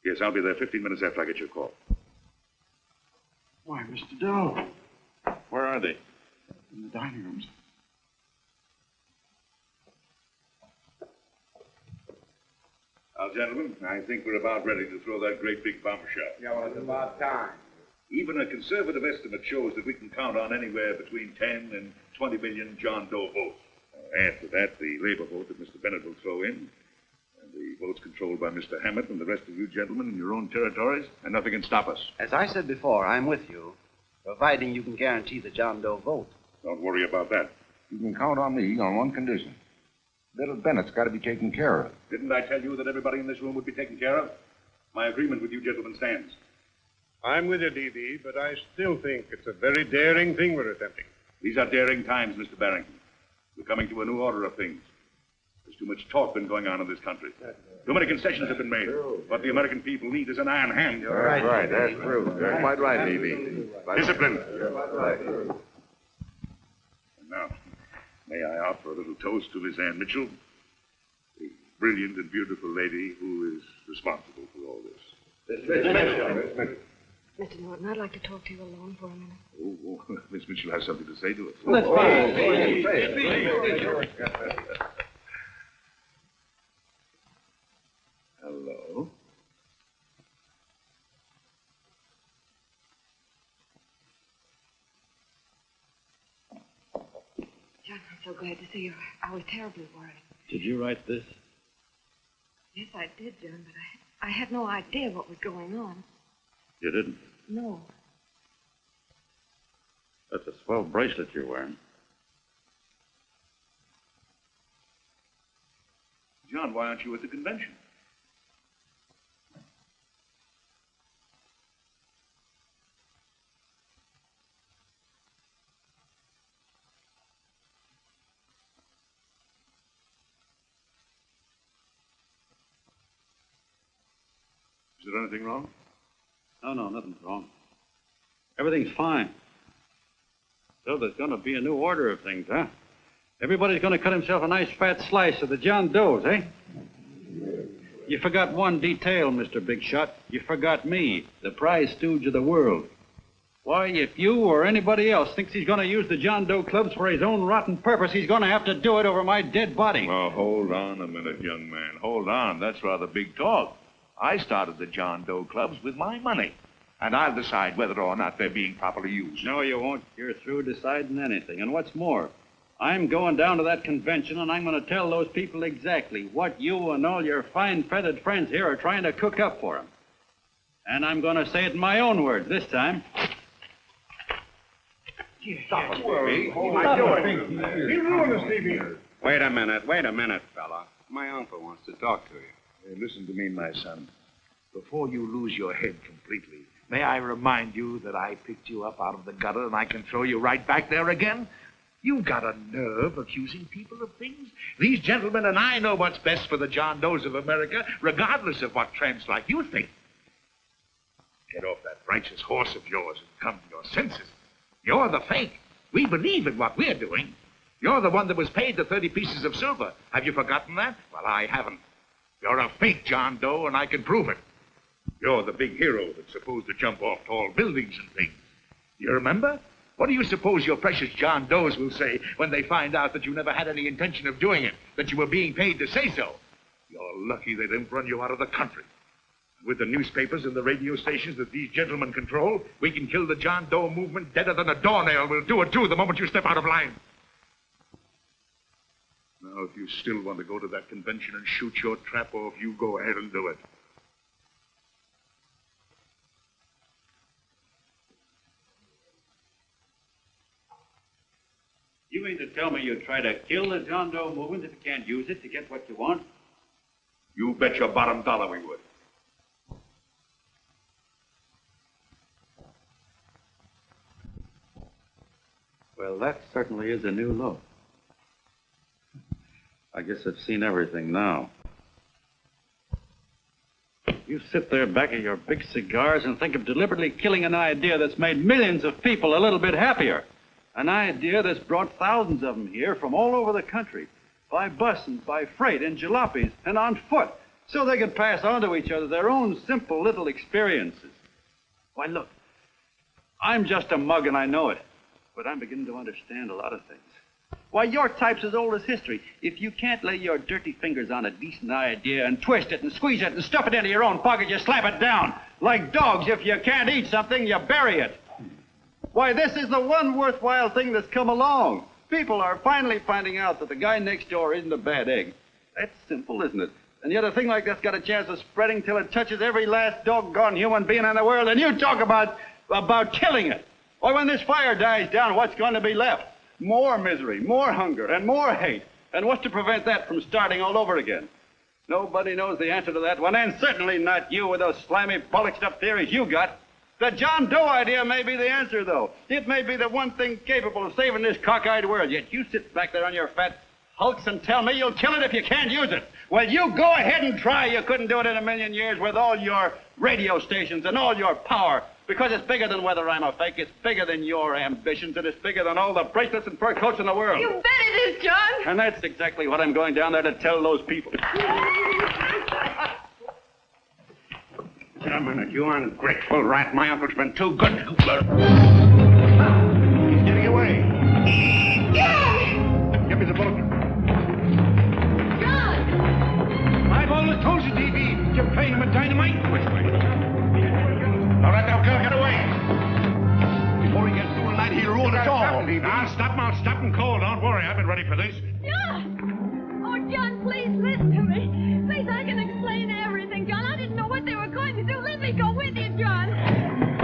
Yes, I'll be there 15 minutes after I get your call. Why, Mr. Doe. Where are they? In the dining rooms. Now, gentlemen, I think we're about ready to throw that great big bombshell. Yeah, well, it's about time. Even a conservative estimate shows that we can count on anywhere between 10 and 20 million John Doe votes. Add to that the labor vote that Mr. Bennett will throw in, and the votes controlled by Mr. Hammett and the rest of you gentlemen in your own territories, and nothing can stop us. As I said before, I'm with you, providing you can guarantee the John Doe vote. Don't worry about that. You can count on me on one condition. Little Bennett's got to be taken care of. Didn't I tell you that everybody in this room would be taken care of? My agreement with you gentlemen stands. I'm with you, DB, but I still think it's a very daring thing we're attempting. These are daring times, Mr. Barrington. We're coming to a new order of things. There's too much talk been going on in this country. Too many concessions have been made. What the American people need is an iron hand. You're right. That's true. You're quite right, DB. Discipline. You're quite right. And now, may I offer a little toast to Miss Ann Mitchell, the brilliant and beautiful lady who is responsible for all this. Mr. Norton, I'd like to talk to you alone for a minute. Oh, Miss Mitchell has something to say to us. Let's go. Hello? John, I'm so glad to see you. I was terribly worried. Did you write this? Yes, I did, John, but I had no idea what was going on. You didn't. No. That's a swell bracelet you're wearing. John, why aren't you at the convention? Is there anything wrong? No, nothing's wrong. Everything's fine. So there's going to be a new order of things, huh? Everybody's going to cut himself a nice fat slice of the John Does, eh? You forgot one detail, Mr. Big Shot. You forgot me, the prize stooge of the world. Why, if you or anybody else thinks he's going to use the John Doe clubs for his own rotten purpose, he's going to have to do it over my dead body. Well, hold on a minute, young man. Hold on. That's rather big talk. I started the John Doe clubs with my money, and I'll decide whether or not they're being properly used. No, you won't. You're through deciding anything. And what's more, I'm going down to that convention, and I'm going to tell those people exactly what you and all your fine-feathered friends here are trying to cook up for them. And I'm going to say it in my own words this time. Stop it, Stevie. You ruined us, Stevie. Wait a minute, fella. My uncle wants to talk to you. Listen to me, my son. Before you lose your head completely, may I remind you that I picked you up out of the gutter and I can throw you right back there again? You've got a nerve accusing people of things. These gentlemen and I know what's best for the John Does of America, regardless of what tramps like you think. Get off that righteous horse of yours and come to your senses. You're the fake. We believe in what we're doing. You're the one that was paid the 30 pieces of silver. Have you forgotten that? Well, I haven't. You're a fake John Doe, and I can prove it. You're the big hero that's supposed to jump off tall buildings and things. You remember? What do you suppose your precious John Does will say when they find out that you never had any intention of doing it, that you were being paid to say so? You're lucky they didn't run you out of the country. With the newspapers and the radio stations that these gentlemen control, we can kill the John Doe movement deader than a doornail. We'll do it, too, the moment you step out of line. Now, if you still want to go to that convention and shoot your trap off, you go ahead and do it. You mean to tell me you'd try to kill the John Doe movement if you can't use it to get what you want? You bet your bottom dollar we would. Well, that certainly is a new look. I guess I've seen everything now. You sit there back of your big cigars and think of deliberately killing an idea that's made millions of people a little bit happier. An idea that's brought thousands of them here from all over the country, by bus and by freight and jalopies and on foot, so they could pass on to each other their own simple little experiences. Why, look, I'm just a mug and I know it, but I'm beginning to understand a lot of things. Why, your type's as old as history. If you can't lay your dirty fingers on a decent idea and twist it and squeeze it and stuff it into your own pocket, you slap it down. Like dogs, if you can't eat something, you bury it. Why, this is the one worthwhile thing that's come along. People are finally finding out that the guy next door isn't a bad egg. That's simple, isn't it? And yet a thing like that's got a chance of spreading till it touches every last doggone human being in the world, and you talk about killing it. Why, when this fire dies down, what's going to be left? More misery, more hunger, and more hate. And what's to prevent that from starting all over again? Nobody knows the answer to that one, and certainly not you with those slimy, polished-up theories you got. The John Doe idea may be the answer, though. It may be the one thing capable of saving this cockeyed world, yet you sit back there on your fat hulks and tell me you'll kill it if you can't use it. Well, you go ahead and try. You couldn't do it in a million years with all your radio stations and all your power Because it's bigger than whether I'm a fake. It's bigger than your ambitions, and it's bigger than all the bracelets and fur coats in the world. You bet it is, John. And that's exactly what I'm going down there to tell those people. Gentlemen, you ungrateful rat. My uncle's been too good to you. He's getting away. Give me the bullet. John! I've always told you, D.B., you're playing him with dynamite. Which way? Now let that girl get away. Before he gets through tonight, he'll ruin us all. I'll stop him cold. Don't worry, I've been ready for this. John! Oh, John, please listen to me. Please, I can explain everything, John. I didn't know what they were going to do. Let me go with you, John.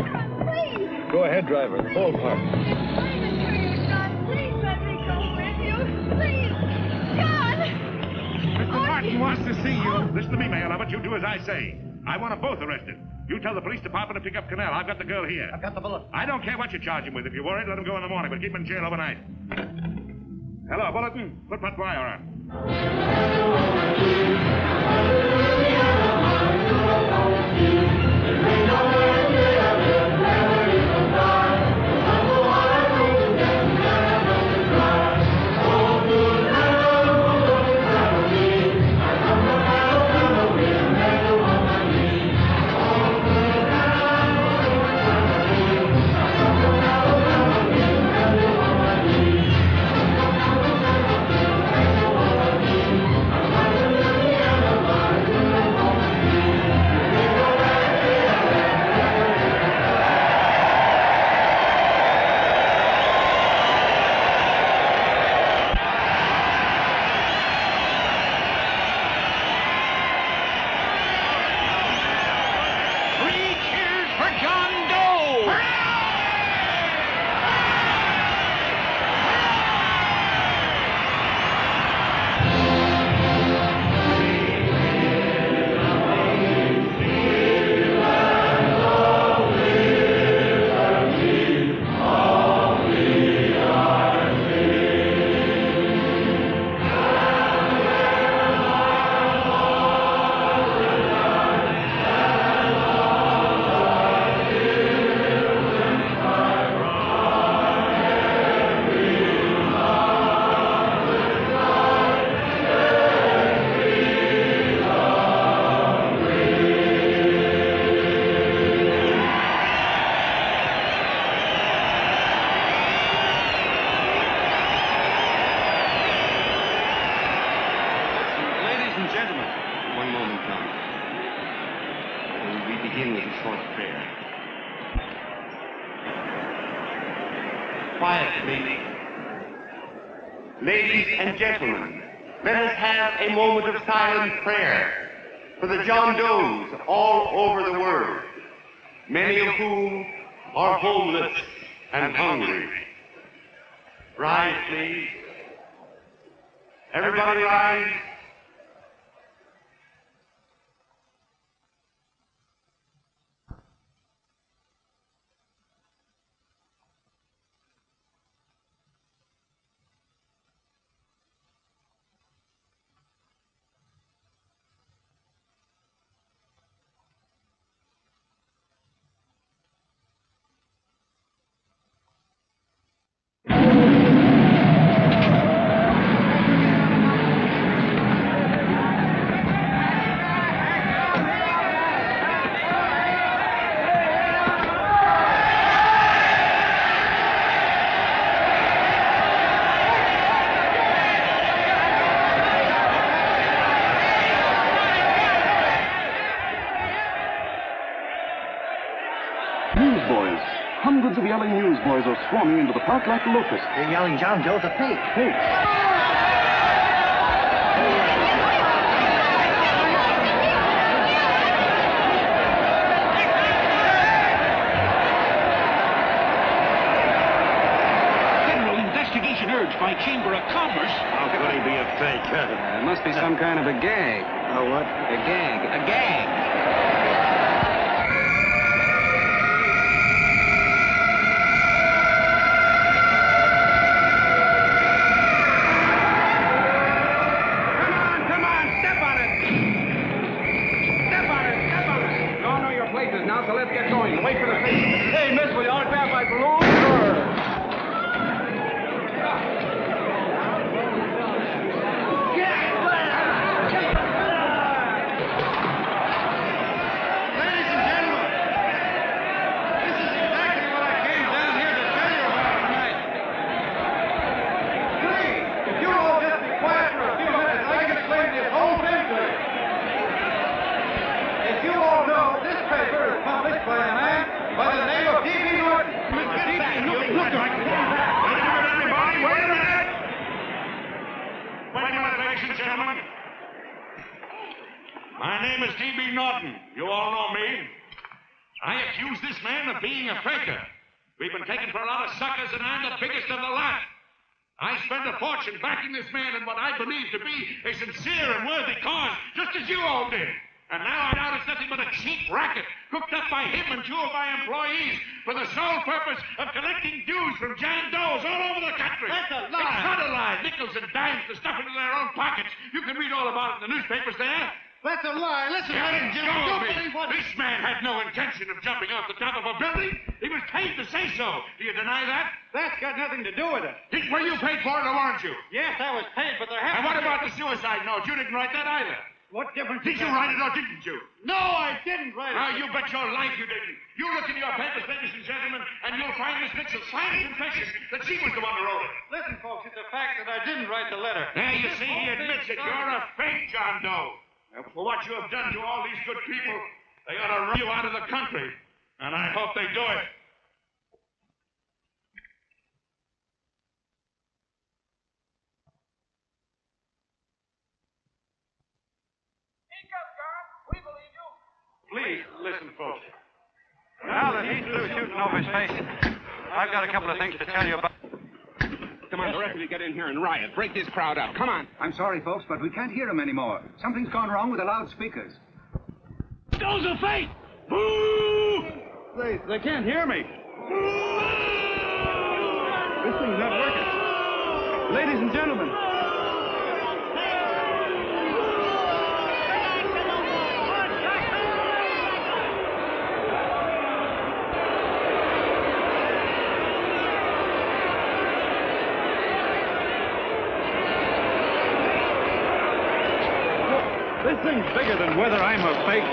John, please. Go ahead, driver. Full park. Explain it to you, John. Please let me go with you. Please. John! Mr. Martin wants to see you. Listen to me, Mayor Lovett. You do as I say. I want them both arrested. You tell the police department to pick up Cannell. I've got the girl here. I've got the bullet. I don't care what you charge him with. If you're worried, let him go in the morning, but keep him in jail overnight. Hello, Bulletin. Put that wire on. Quietly. Ladies and gentlemen, let us have a moment of silent prayer for the John Does all over the world, many of whom are homeless and hungry. Rise, please. Everybody rise. Newsboys. Hundreds of yelling newsboys are swarming into the park like locusts. They're yelling John Doe's a fake. Fake. General investigation urged by Chamber of Commerce. How could he be a fake? It must be some kind of a gag. A what? A gag. A gag. places now, so let's get going. Wait for the station. Hey, miss, will you autograph my balloon? Sure. Gentlemen, my name is D.B. Norton. You all know me. I accuse this man of being a faker. We've been taken for a lot of suckers, and I'm the biggest of the lot. I spent a fortune backing this man in what I believe to be a sincere and worthy cause, just as you all did. And now I doubt it's nothing but a cheap racket cooked up by him and 2 of my employees for the sole purpose of collecting dues from John Does all over the country. That's a lie. It's not a lie. Nickels and dimes to stuff into their own pockets. You can read all about it in the newspapers there. That's a lie. Listen, This man had no intention of jumping off the top of a building. He was paid to say so. Do you deny that? That's got nothing to do with it. Were you paid for it or weren't you? Yes, I was paid, but there has And what about the suicide note? You didn't write that either. What difference Did you write it or didn't you? No, I didn't write it. Now, you bet your life you didn't. You look in your papers, ladies and gentlemen, and you'll find Miss Nixon's signed confession that she was the one who wrote it. Listen, folks, it's a fact that I didn't write the letter. There, you see, he admits it. You're a fake John Doe. Now, for what you have done to all these good people, they ought to run you out of the country. And I hope they do it. Please, listen, folks. Now that he's through shooting over his face, I've got a couple of things to tell you about. Come on, directly get in here and riot. Break this crowd up. Come on. I'm sorry, folks, but we can't hear him anymore. Something's gone wrong with the loudspeakers. Does a fake! They can't hear me. This thing's not working. Ladies and gentlemen. This thing's bigger than whether I'm a fake.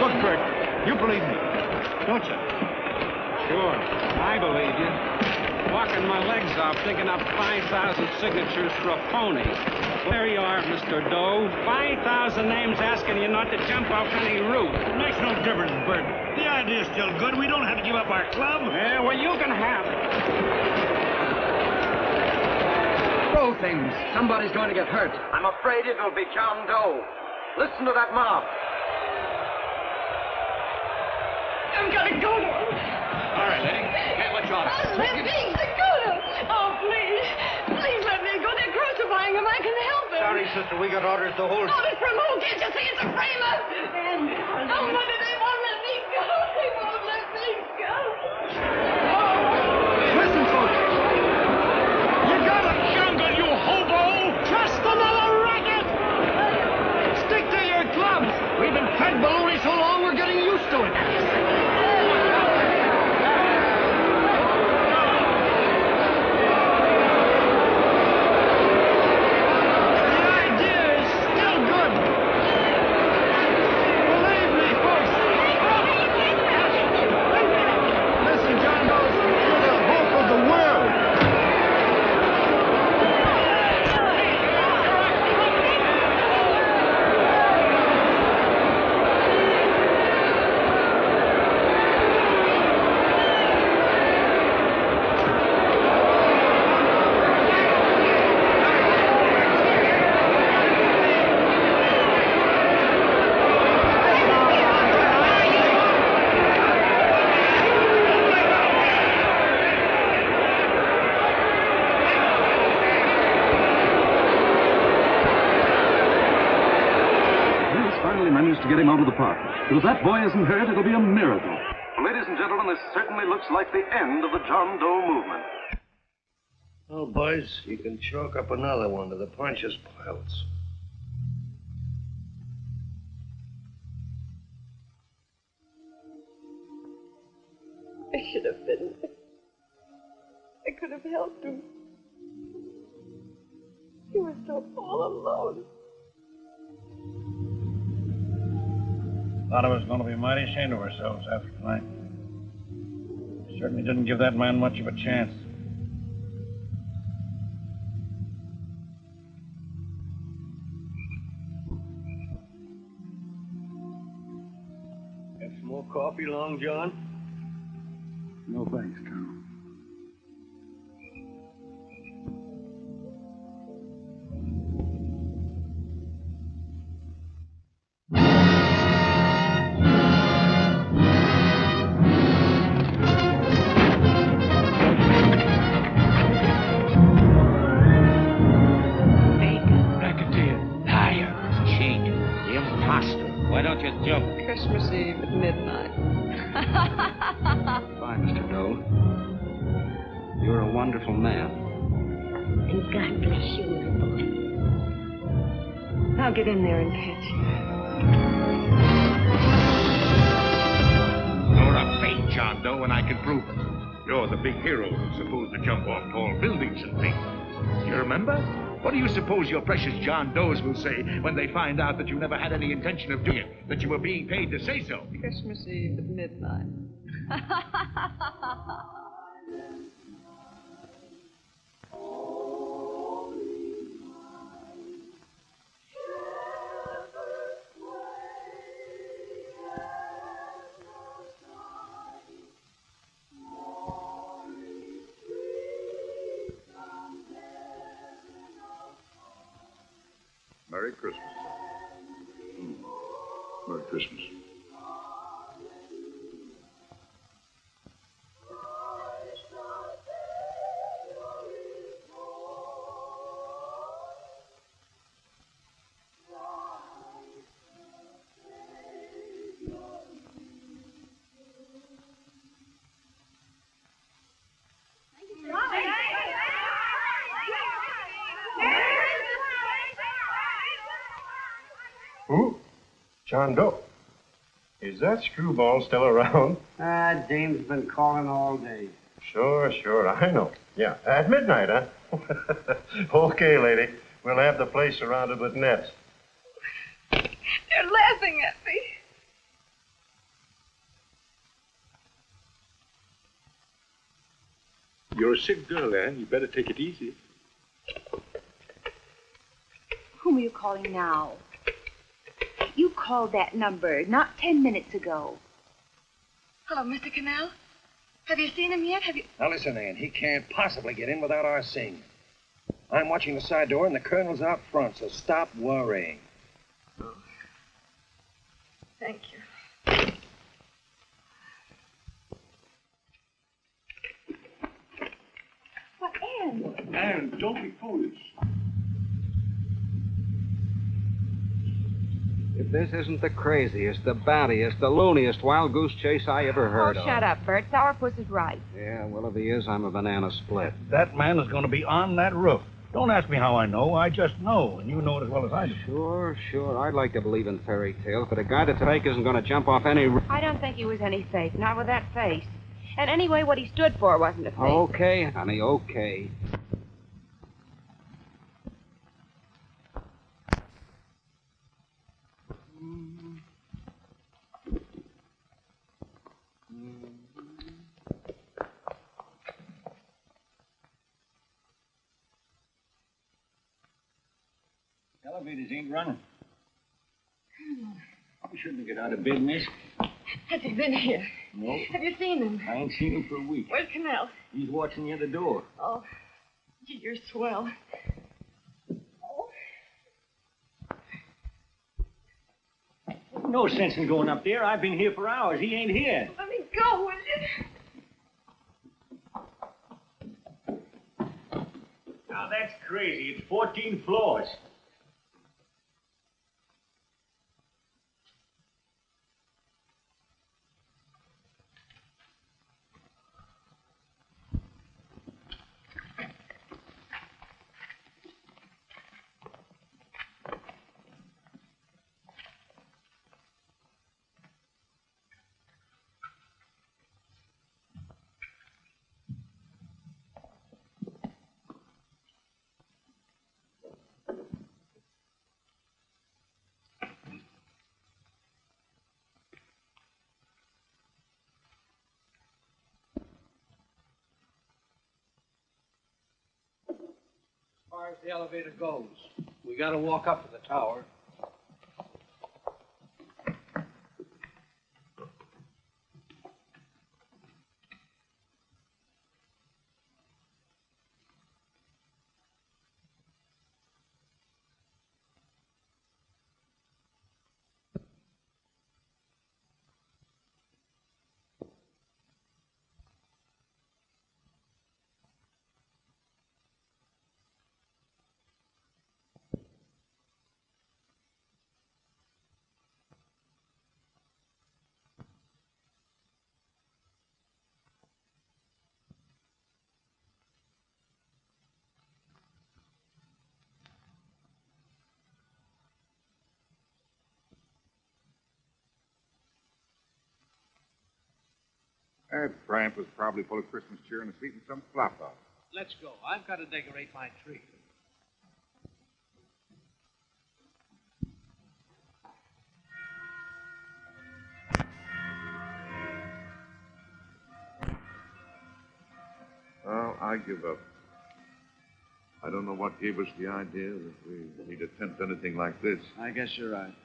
Look, Kurt, you believe me, don't you? Sure, I believe you. Walking my legs off, digging up 5,000 signatures for a phony. There you are, Mr. Doe. 5,000 names asking you not to jump off any roof. It makes no difference, Bert. The idea's still good. We don't have to give up our club. Yeah, well, you can have it. Throw things. Somebody's going to get hurt. I'm afraid it'll be John Doe. Listen to that mob. I've got to go to him. All right, lady. Can't let you out. Let me go to him. Oh, please. Please let me go. They're crucifying him. I can help him. Sorry, sister. We got orders to hold. Orders from who? Can't you see it's a frame-up? Oh, Mother, they won't let me go. They won't let me go. Listen, folks. You got a jungle, you hobo! Just another racket! Stick to your clubs. We've been fed baloney so long we're getting used to it. To get him out of the park. But if that boy isn't hurt, it'll be a miracle. Ladies and gentlemen, this certainly looks like the end of the John Doe movement. Well, boys, you can chalk up another one to the Pontius Pilates. should have been there. I could have helped him. He was so all alone. A lot of us are going to be mighty ashamed of ourselves after tonight. We certainly didn't give that man much of a chance. Have some more coffee, Long John? No thanks, Colonel. Christmas Eve at midnight. Bye, Mr. Doe. You're a wonderful man. And God bless you, my boy. I'll get in there and catch you. You're a fake John Doe, and I can prove it. You're the big hero who's supposed to jump off tall buildings and things. You remember? What do you suppose your precious John Does will say when they find out that you never had any intention of doing it, that you were being paid to say so? Christmas Eve at midnight. Merry Christmas. Merry Christmas. Who? John Doe. Is that screwball still around? Dame's been calling all day. Sure, I know. Yeah, at midnight, huh? Okay, lady. We'll have the place surrounded with nets. They're laughing at me. You're a sick girl, Anne. You better take it easy. Whom are you calling now? You called that number not 10 minutes ago. Hello, Mr. Cannell. Have you seen him yet? Now listen, Ann, he can't possibly get in without our seeing him. I'm watching the side door and the colonel's out front, so stop worrying. Thank you. But Anne... Anne, don't be foolish. If this isn't the craziest, the battiest, the looniest wild goose chase I ever heard of. Shut up, Bert. Sourpuss is right. Yeah, well, if he is, I'm a banana split. That man is going to be on that roof. Don't ask me how I know. I just know, and you know it as well as I do. Sure. I'd like to believe in fairy tales, but a guy that's fake isn't going to jump off any roof. I don't think he was any fake, not with that face. And anyway, what he stood for wasn't a fake. Okay, honey, okay. Elevators ain't running. We shouldn't get out of business. Has he been here? No, Have you seen him? I ain't seen him for a week. Where's Cannell? He's watching near the door. Oh, gee, you're swell. No sense in going up there. I've been here for hours. He ain't here. Let me go, will you? Now that's crazy. It's 14 floors. far as the elevator goes. We got to walk up to the tower. That tramp was probably full of Christmas cheer and is eating some flop off. Let's go. I've got to decorate my tree. Well, I give up. I don't know what gave us the idea that we need to attempt anything like this. I guess you're right.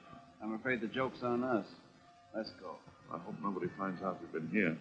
I'm afraid the joke's on us. Let's go. I hope nobody finds out we've been here.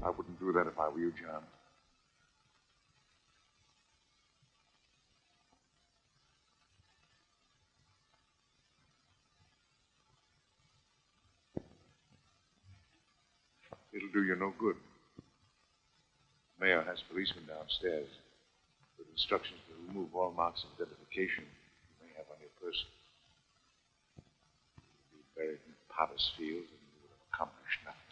I wouldn't do that if I were you, John. It'll do you no good. The mayor has policemen downstairs with instructions to remove all marks of identification you may have on your person. You'll be buried in Potter's Field and you will have accomplished nothing.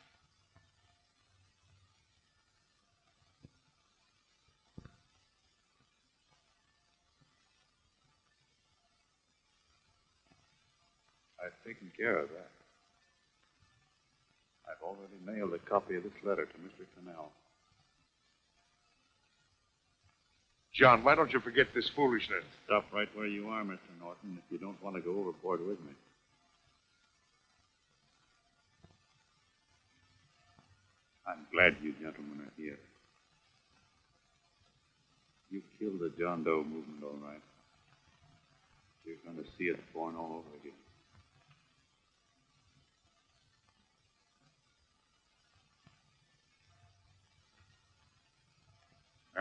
I've taken care of that. I've already mailed a copy of this letter to Mr. Cannell. John, why don't you forget this foolishness? Stop right where you are, Mr. Norton, if you don't want to go overboard with me. I'm glad you gentlemen are here. You killed the John Doe movement, all right. You're going to see it born all over again.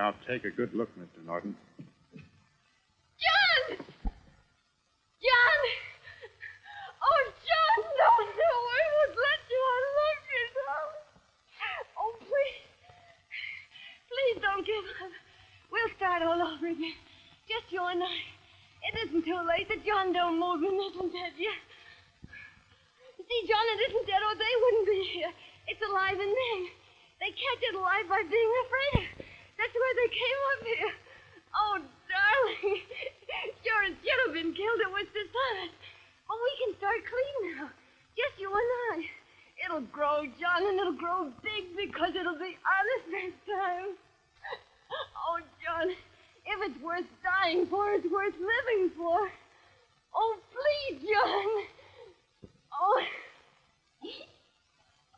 Now, take a good look, Mr. Norton. John! John! Oh, John, no, I won't let you. I love you, darling. Oh, please. Please don't give up. We'll start all over again. Just you and I. It isn't too late. The John Doe movement isn't dead yet. You see, John, it isn't dead or they wouldn't be here. It's alive in them. They kept it alive by being afraid. That's why they came up here. Oh, darling. Sure, it should have been killed. It was dishonest. Oh, we can start clean now. Just you and I. It'll grow, John, and it'll grow big because it'll be honest this time. Oh, John, if it's worth dying for, it's worth living for. Oh, please, John. Oh.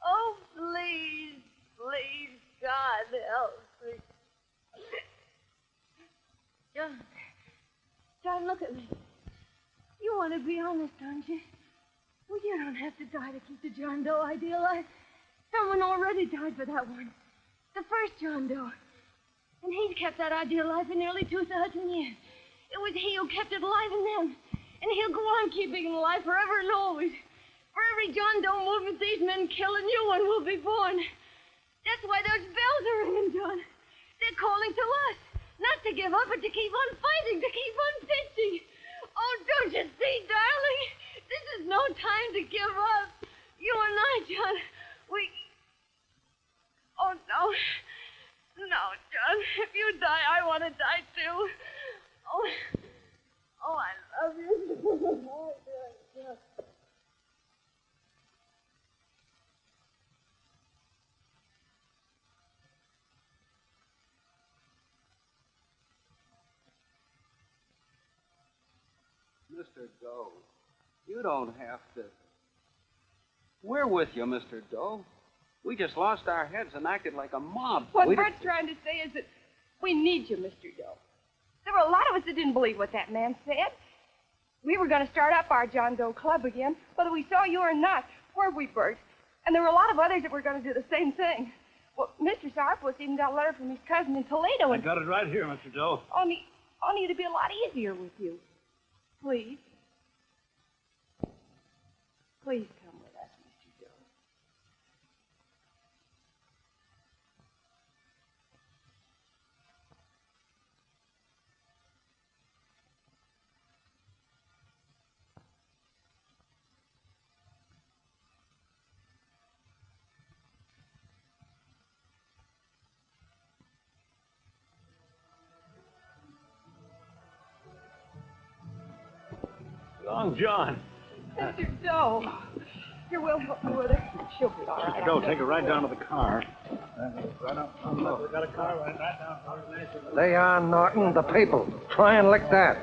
Oh, please, please, God, help me. John, look at me. You want to be honest, don't you? Well, you don't have to die to keep the John Doe idea alive. Someone already died for that one. The first John Doe. And he's kept that idea alive for nearly 2,000 years. It was he who kept it alive in them. And he'll go on keeping it alive forever and always. For every John Doe movement these men kill, a new one will be born. That's why those bells are ringing, John. They're calling to us. Not to give up, but to keep on fighting, to keep on pitching. Oh, don't you see, darling? This is no time to give up. You and I, John, we... Oh, no. No, John. If you die, I want to die, too. Oh, I love you. Oh, John. Mr. Doe, you don't have to. We're with you, Mr. Doe. We just lost our heads and acted like a mob. What Bert's trying to say is that we need you, Mr. Doe. There were a lot of us that didn't believe what that man said. We were going to start up our John Doe Club again, whether we saw you or not, weren't we, Bert? And there were a lot of others that were going to do the same thing. Well, Mr. Sourpuss even got a letter from his cousin in Toledo. I got it right here, Mr. Doe. Only it'd be a lot easier with you. Please. Please come with us, Mr. Doe. Long John. Mr. Doe. Here, we'll help you with her. She'll be all right. Mr. Doe, take her right down to the car. Right up. Look, we got a car right down. Lay on, Norton, the people. Try and lick that.